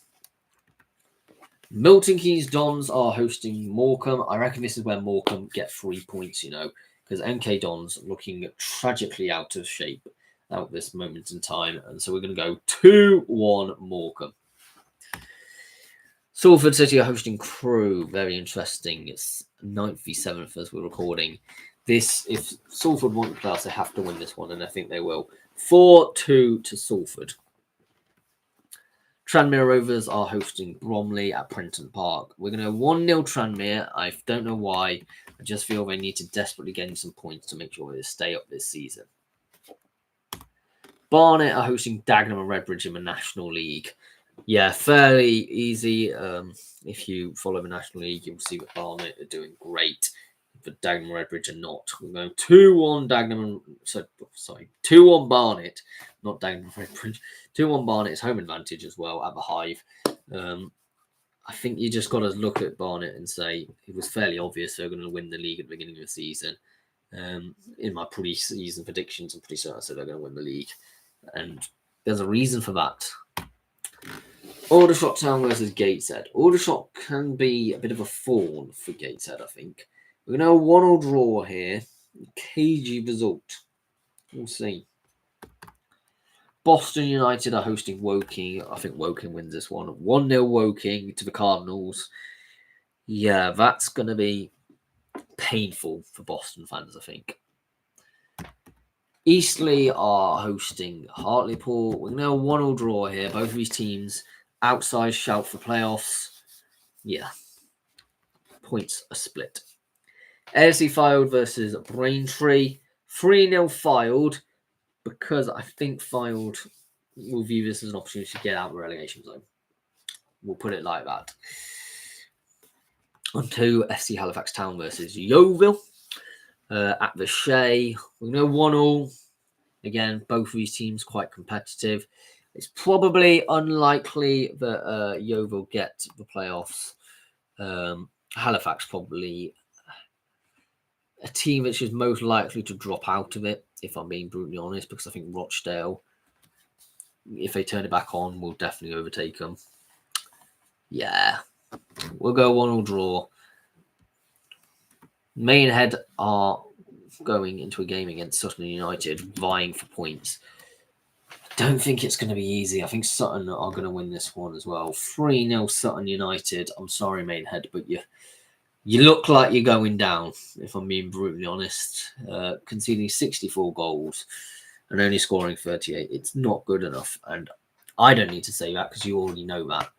Milton Keynes Dons are hosting Morecambe. I reckon this is where Morecambe get 3 points, because MK Dons looking tragically out of shape at this moment in time. And so we're going to go 2-1 Morecambe. Salford City are hosting Crewe. Very interesting. It's 9th v 7th as we're recording. If Salford want the playoffs, they have to win this one, and I think they will. 4-2 to Salford. Tranmere Rovers are hosting Bromley at Prenton Park. We're going to 1-0 Tranmere. I don't know why. I just feel they need to desperately gain some points to make sure they stay up this season. Barnet are hosting Dagenham and Redbridge in the National League. Yeah, fairly easy. If you follow the National League, you'll see that Barnet are doing great. But Dagenham and Redbridge are not. We're going 2-1 Dagenham. 2-1 Barnet, not Dagenham and Redbridge. 2-1 Barnet is home advantage as well at the Hive. I think you just got to look at Barnet and say it was fairly obvious they're going to win the league at the beginning of the season. In my pre-season predictions, I'm pretty certain I said they're going to win the league. And there's a reason for that. Aldershot Town versus Gateshead. Aldershot can be a bit of a thorn for Gateshead, I think. We're going to have a 1-1 draw here. Cagey result. We'll see. Boston United are hosting Woking. I think Woking wins this one. 1-0 Woking to the Cardinals. Yeah, that's going to be painful for Boston fans, I think. Eastleigh are hosting Hartlepool. We're going to have a 1-1 draw here. Both of these teams outside shout for playoffs. Yeah. Points are split. AFC Fylde versus Braintree. 3-0 Fylde because I think Fylde will view this as an opportunity to get out of the relegation zone. We'll put it like that. On to FC Halifax Town versus Yeovil. At the Shea. We're going to 1-1. Again, both of these teams quite competitive. It's probably unlikely that Yeovil get the playoffs. Halifax probably a team which is most likely to drop out of it, if I'm being brutally honest, because I think Rochdale, if they turn it back on, will definitely overtake them. Yeah, we'll go 1-1 draw. Maidenhead are going into a game against Sutton United, vying for points. Don't think it's going to be easy. I think Sutton are going to win this one as well. 3-0 Sutton United. I'm sorry, Maidenhead, but you look like you're going down, if I'm being brutally honest. Conceding 64 goals and only scoring 38. It's not good enough. And I don't need to say that because you already know that.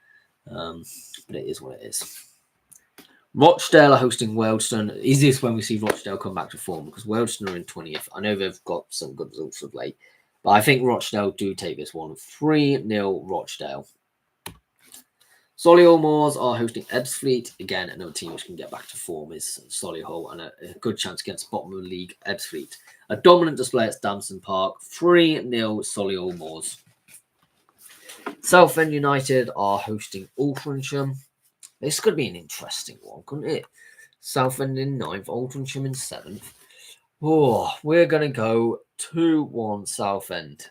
But it is what it is. Rochdale are hosting Wealdstone. Is this when we see Rochdale come back to form? Because Wealdstone are in 20th. I know they've got some good results of late. But I think Rochdale do take this one. 3-0 Rochdale. Solihull Moors are hosting Ebbsfleet. Again, another team which can get back to form is Solihull, and a good chance against bottom of the league Ebbsfleet. A dominant display at Stamson Park. 3-0 Solihull Moors. Southend United are hosting Altrincham. This could be an interesting one, couldn't it? Southend in 9th, Altrincham in 7th. Oh, we're going to go 2-1 Southend.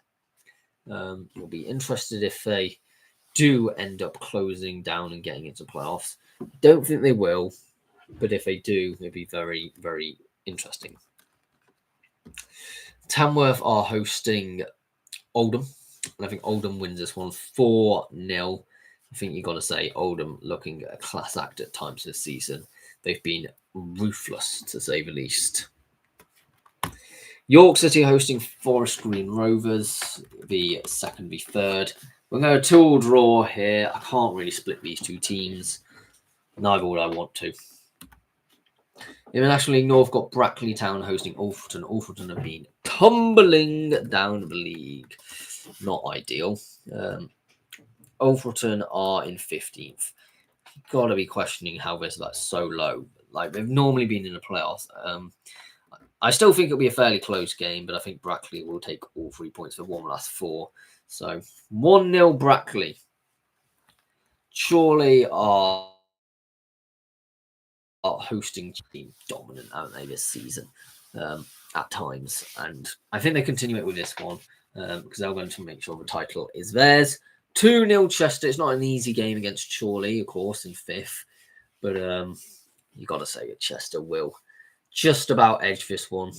We'll be interested if they do end up closing down and getting into playoffs. Don't think they will, but if they do, it'll be very, very interesting. Tamworth are hosting Oldham, and I think Oldham wins this one 4-0. I think you've got to say Oldham looking a class act at times this season. They've been ruthless, to say the least. York City hosting Forest Green Rovers, the second, the third. We're going to 2-2 draw here. I can't really split these two teams. Neither would I want to. In the National League North, got Brackley Town hosting Alfreton. Alfreton have been tumbling down the league. Not ideal. Alfreton are in 15th. Got to be questioning how this is so low. Like they've normally been in the playoffs. I still think it'll be a fairly close game, but I think Brackley will take all 3 points for one last 4. So 1-0 Brackley. Chorley are hosting team dominant, aren't they, this season at times. And I think they continue it with this one because they're going to make sure the title is theirs. 2-0 Chester. It's not an easy game against Chorley, of course, in 5th. But you got to say that Chester will just about edge this one.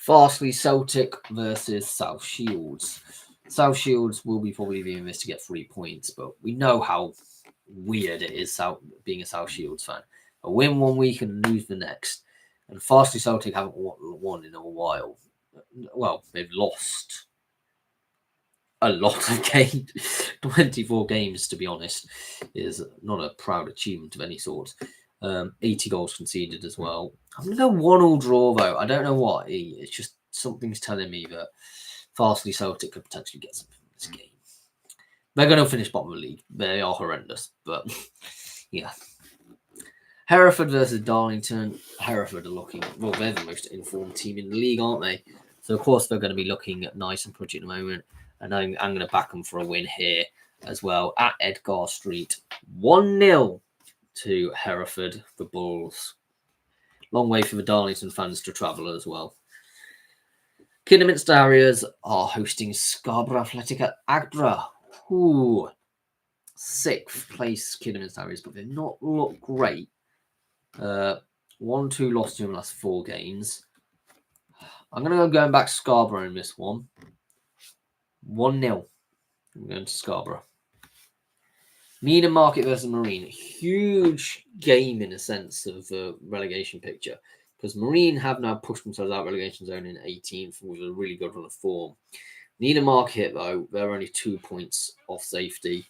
Farsley Celtic versus South Shields. South Shields will be probably viewing this to get 3 points, but we know how weird it is being a South Shields fan. A win one week and lose the next. And Farsley Celtic haven't won in a while. Well, they've lost a lot of games. 24 games, to be honest, is not a proud achievement of any sort. 80 goals conceded as well. I'm going to go 1-1 draw, though. I don't know what. It's just something's telling me that Farsley Celtic could potentially get something from this game. They're going to finish bottom of the league. They are horrendous, but yeah. Hereford versus Darlington. Hereford are looking, well, they're the most informed team in the league, aren't they? So, of course, they're going to be looking nice and pretty at the moment. And I'm going to back them for a win here as well at Edgar Street. 1-0 to Hereford, the Bulls. Long way for the Darlington fans to travel as well. Kidderminster Harriers are hosting Scarborough Athletic at Agdra. Ooh, 6th place Kidderminster Harriers, but they've not looked great. 1-2 lost to them last 4 games. I'm going to go going back to Scarborough in this one. 1-0. I'm going to Scarborough. Needham Market versus Marine. Huge game in a sense of relegation picture, because Marine have now pushed themselves out of relegation zone in 18th with a really good run of form. Needham Market, though, they're only 2 points off safety.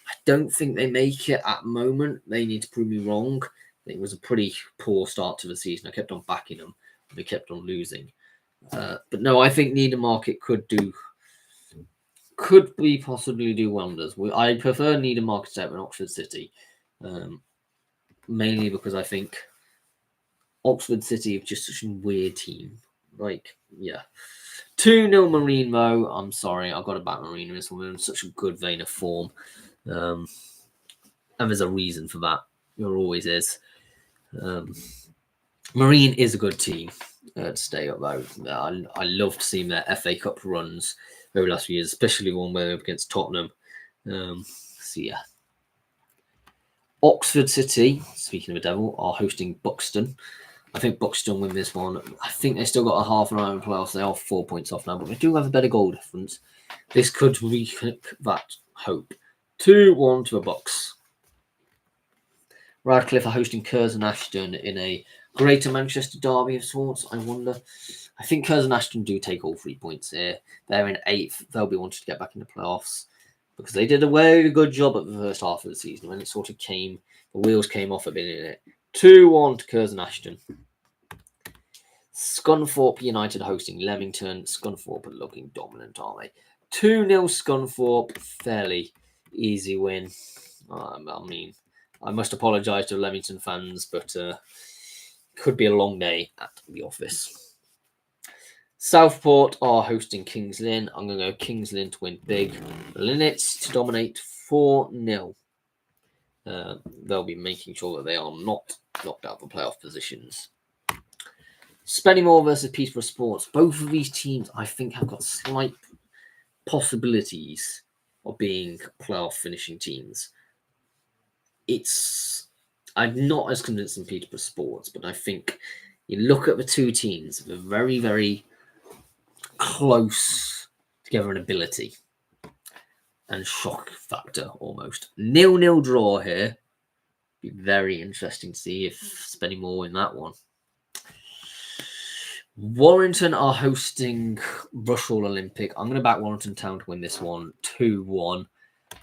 I don't think they make it at the moment. They need to prove me wrong. It was a pretty poor start to the season. I kept on backing them. They kept on losing. But no, I think Needham Market could possibly do wonders. I prefer Needham Market over Oxford City, mainly because I think Oxford City are just such a weird team. 2-0 Marine, though. I'm sorry, I've got to back Marine in this one. We're in such a good vein of form. And there's a reason for that. There always is. Marine is a good team to stay up, though. I loved seeing their FA Cup runs over the last few years, especially one where they're against Tottenham. Oxford City, speaking of the devil, are hosting Buxton. I think Buxton win this one. I think they still got a half an hour in playoffs. They are 4 points off now, but they do have a better goal difference. This could reconnect that hope. 2-1 to the Bucks. Radcliffe are hosting Curzon Ashton in a Greater Manchester derby of sorts. I wonder. I think Curzon Ashton do take all 3 points here. They're in 8th. They'll be wanting to get back in the playoffs because they did a very good job at the first half of the season when it sort of the wheels came off a bit in it. 2-1 to Curzon Ashton. Scunthorpe United hosting Leamington. Scunthorpe are looking dominant, aren't they? 2-0 Scunthorpe. Fairly easy win. I must apologise to Leamington fans, but could be a long day at the office. Southport are hosting Kings Lynn. I'm going to go Kings Lynn to win big. Linnets to dominate 4-0. They'll be making sure that they are not knocked out of playoff positions. Spennymoor versus Peterborough Sports. Both of these teams, I think, have got slight possibilities of being playoff finishing teams. I'm not as convinced in Peterborough Sports, but I think you look at the two teams, they're very, very close together in ability and shock factor almost. 0-0 draw here. Be very interesting to see if Spennymoor win that one. Warrington are hosting Rushall Olympic. I'm going to back Warrington Town to win this one 2-1.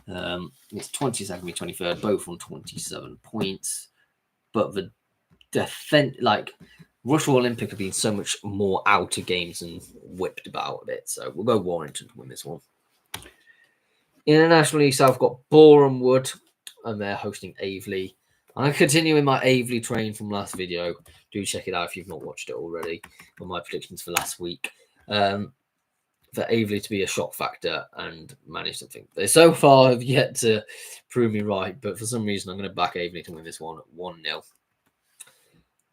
It's 22nd and 23rd, both on 27 points. But the defense, Rushall Olympic have been so much more out of games and whipped about a bit. So we'll go Warrington to win this one. Internationally, so I've got Boreham Wood, and they're hosting Aveley. I'm continuing my Aveley train from last video. Do check it out if you've not watched it already. On my predictions for last week. For Aveley to be a shock factor and manage something. They so far have yet to prove me right, but for some reason I'm going to back Aveley to win this one at 1-0.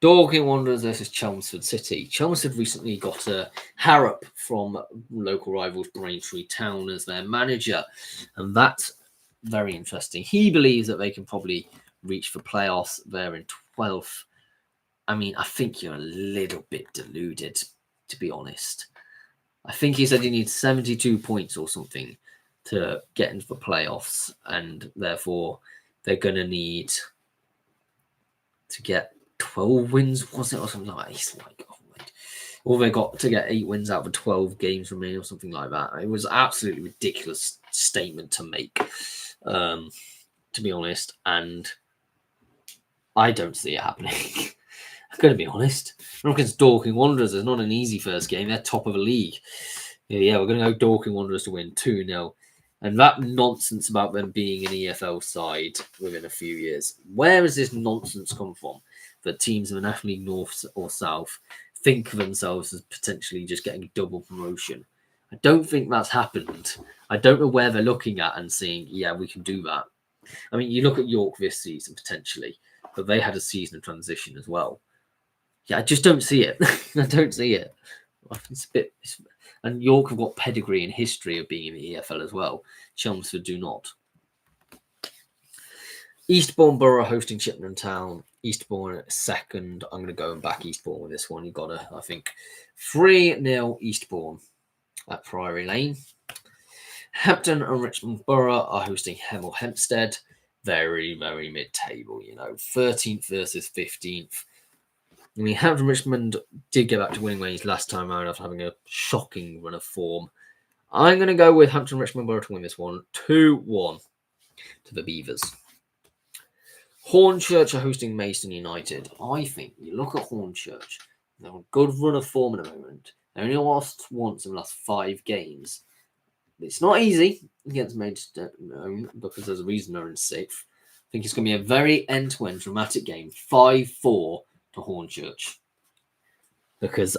Dorking Wanderers versus Chelmsford City. Chelmsford recently got Harrop from local rivals Braintree Town as their manager, and that's very interesting. He believes that they can probably reach for playoffs. They're in 12th. I mean, I think you're a little bit deluded, to be honest. I think he said you need 72 points or something to get into the playoffs, and therefore they're going to need to get 12 wins, was it, or something like that? He's like, or they got to get 8 wins out of 12 games remaining or something like that. It was absolutely ridiculous statement to make, to be honest, and I don't see it happening. I'm going to be honest. We're against Dorking Wanderers. It's not an easy first game. They're top of the league. Yeah, we're going to go Dorking Wanderers to win 2-0. And that nonsense about them being an EFL side within a few years. Where has this nonsense come from? That teams in the National League North or South think of themselves as potentially just getting a double promotion. I don't think that's happened. I don't know where they're looking at and saying, yeah, we can do that. I mean, you look at York this season, potentially, but they had a season of transition as well. Yeah, I just don't see it. I don't see it. I think it's a bit. And York have got pedigree and history of being in the EFL as well. Chelmsford do not. Eastbourne Borough hosting Chippenham Town. Eastbourne second. I'm going to go and back Eastbourne with this one. You've got to, I think, 3-0 Eastbourne at Priory Lane. Hampton and Richmond Borough are hosting Hemel Hempstead. Very, very mid-table, 13th versus 15th. I mean, Hampton Richmond did get back to winning ways last time around after having a shocking run of form. I'm going to go with Hampton Richmond Borough to win this one. 2-1 to the Beavers. Hornchurch are hosting Maidstone United. I think you look at Hornchurch, they're a good run of form at the moment. They only lost once in the last 5 games. It's not easy against Maidstone because there's a reason they're in 6th. I think it's going to be a very end-to-end dramatic game. 5-4 to Hornchurch. Because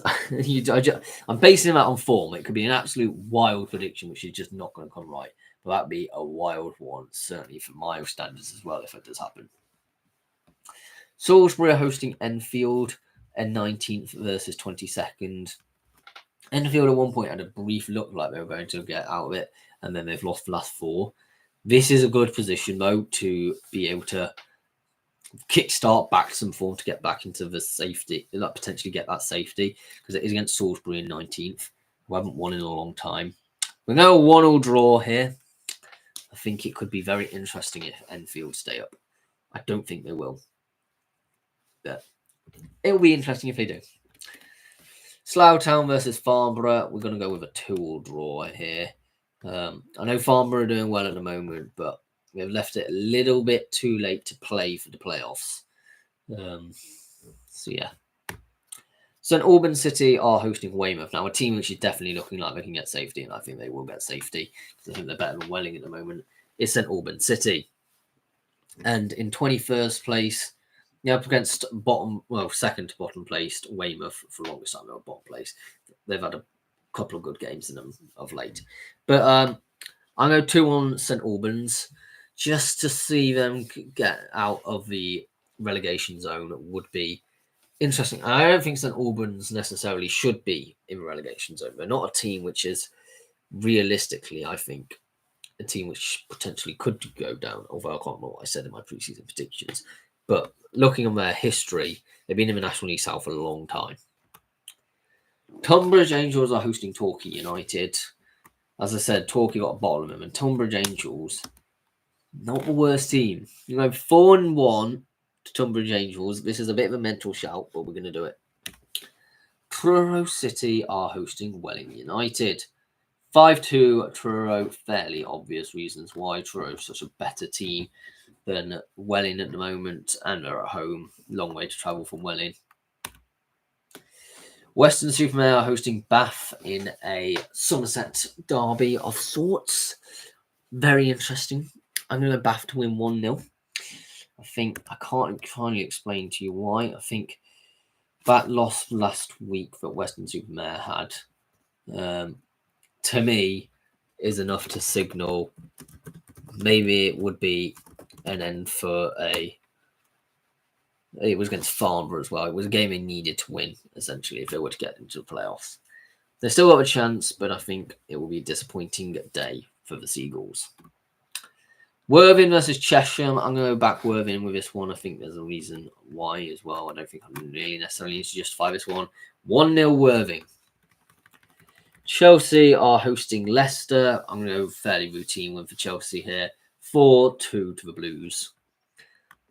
I'm basing that on form. It could be an absolute wild prediction, which is just not going to come right. But that'd be a wild one, certainly for my standards as well, if it does happen. Salisbury are hosting Enfield, and 19th versus 22nd. Enfield at one point had a brief look like they were going to get out of it, and then they've lost the last 4. This is a good position, though, to be able to kickstart back some form to get back into the safety, like potentially get that safety, because it is against Salisbury in 19th, who haven't won in a long time. We're going to 1-1 draw here. I think it could be very interesting if Enfield stay up. I don't think they will. But it will be interesting if they do. Slough Town versus Farnborough. We're going to go with a 2-2 draw here. I know Farnborough are doing well at the moment, but they've left it a little bit too late to play for the playoffs. So, yeah. St Albans City are hosting Weymouth. Now, a team which is definitely looking like they can get safety, and I think they will get safety because I think they're better than Welling at the moment, is St Albans City. And in 21st place, up against second to bottom placed Weymouth for the longest time. They were bottom place. They've had a couple of good games in them of late. But I'm going 2-1 St Albans just to see them get out of the relegation zone would be interesting. I don't think St Albans necessarily should be in the relegation zone. They're not a team which is realistically, I think, a team which potentially could go down, although I can't remember what I said in my preseason predictions. But looking on their history, they've been in the National League South for a long time. Tonbridge Angels are hosting Torquay United. As I said, Torquay got a bottle of them, and Tonbridge Angels, not the worst team. 4-1 to Tonbridge Angels. This is a bit of a mental shout, but we're going to do it. Truro City are hosting Welling United. 5-2 Truro. Fairly obvious reasons why Truro is such a better team than Welling at the moment, and they're at home. Long way to travel from Welling. Weston-super-Mare are hosting Bath in a Somerset derby of sorts. Very interesting. I'm going to go Bath to win 1-0. I think I can't entirely explain to you why. I think that loss last week that Weston-super-Mare had, to me, is enough to signal maybe it would be an end for it was against Farnborough as well. It was a game they needed to win, essentially, if they were to get into the playoffs. They still got a chance, but I think it will be a disappointing day for the Seagulls. Worthing versus Chesham. I'm going to go back Worthing with this one. I think there's a reason why as well. I don't think I really necessarily need to justify this one. 1-0 Worthing. Chelsea are hosting Leicester. I'm going to go fairly routine one for Chelsea here. 4-2 to the Blues.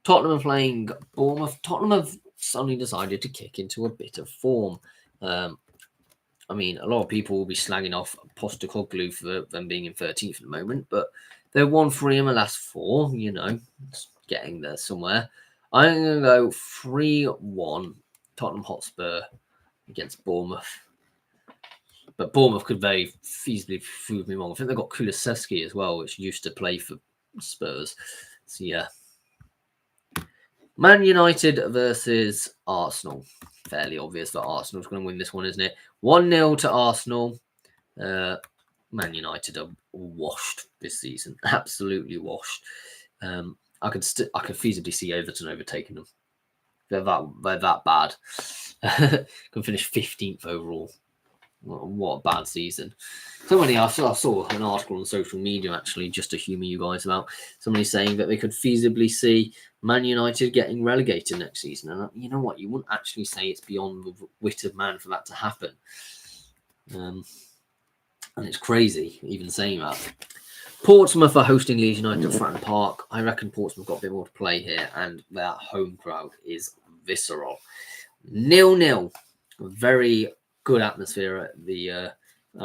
Tottenham are playing Bournemouth. Tottenham have suddenly decided to kick into a bit of form. I mean, a lot of people will be slagging off Postecoglou for them being in 13th at the moment, but they've won 3 in the last 4, it's getting there somewhere. I'm going to go 3-1 Tottenham Hotspur against Bournemouth. But Bournemouth could very feasibly prove me wrong. I think they've got Kulusevski as well, which used to play for Spurs. So, yeah. Man United versus Arsenal. Fairly obvious that Arsenal's going to win this one, isn't it? 1-0 to Arsenal. Man United are washed this season. Absolutely washed. I could feasibly see Everton overtaking them. They're that bad. Can finish 15th overall. What a bad season. Somebody, I saw an article on social media actually, just to humour you guys about somebody saying that they could feasibly see Man United getting relegated next season. And you know what? You wouldn't actually say it's beyond the wit of man for that to happen. And it's crazy even saying that. Portsmouth are hosting Leeds United at Fratton Park. I reckon Portsmouth got a bit more to play here, and their home crowd is visceral. 0-0. Very good atmosphere at the at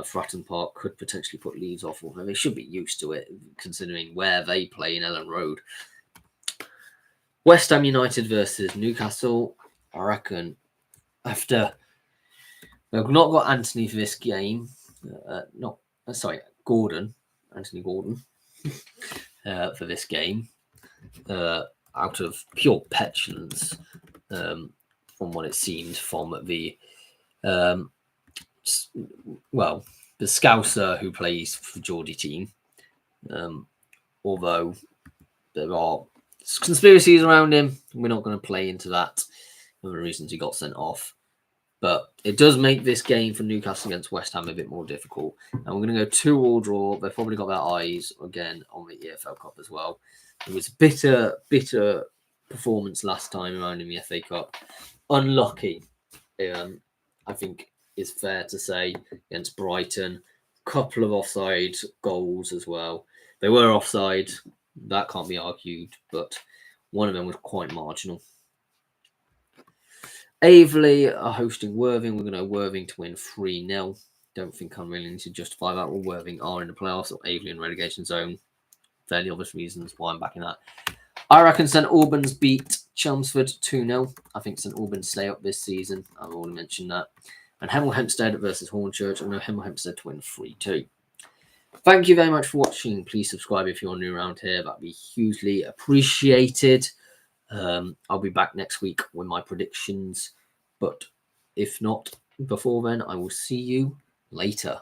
Fratton Park. Could potentially put Leeds off, although they should be used to it, considering where they play in Ellen Road. West Ham United versus Newcastle. I reckon after they've not got Anthony for this game. Anthony Gordon, for this game, out of pure petulance, from what it seemed from the Scouser who plays for Geordie team. Although there are conspiracies around him, we're not going to play into that. One of the reasons he got sent off. But it does make this game for Newcastle against West Ham a bit more difficult. And we're going to go 2-2 draw. They've probably got their eyes again on the EFL Cup as well. It was a bitter performance last time around in the FA Cup. Unlucky, I think is fair to say, against Brighton. Couple of offside goals as well. They were offside. That can't be argued. But one of them was quite marginal. Aveley are hosting Worthing. We're going to Worthing to win 3-0. Don't think I'm really need to justify that. Well, Worthing are in the playoffs, or Aveley in relegation zone. Fairly obvious reasons why I'm backing that. I reckon St Albans beat Chelmsford 2-0. I think St Albans stay up this season. I've already mentioned that. And Hemel Hempstead versus Hornchurch. I know Hemel Hempstead to win 3-2. Thank you very much for watching. Please subscribe if you're new around here. That'd be hugely appreciated. I'll be back next week with my predictions, but if not before then, I will see you later.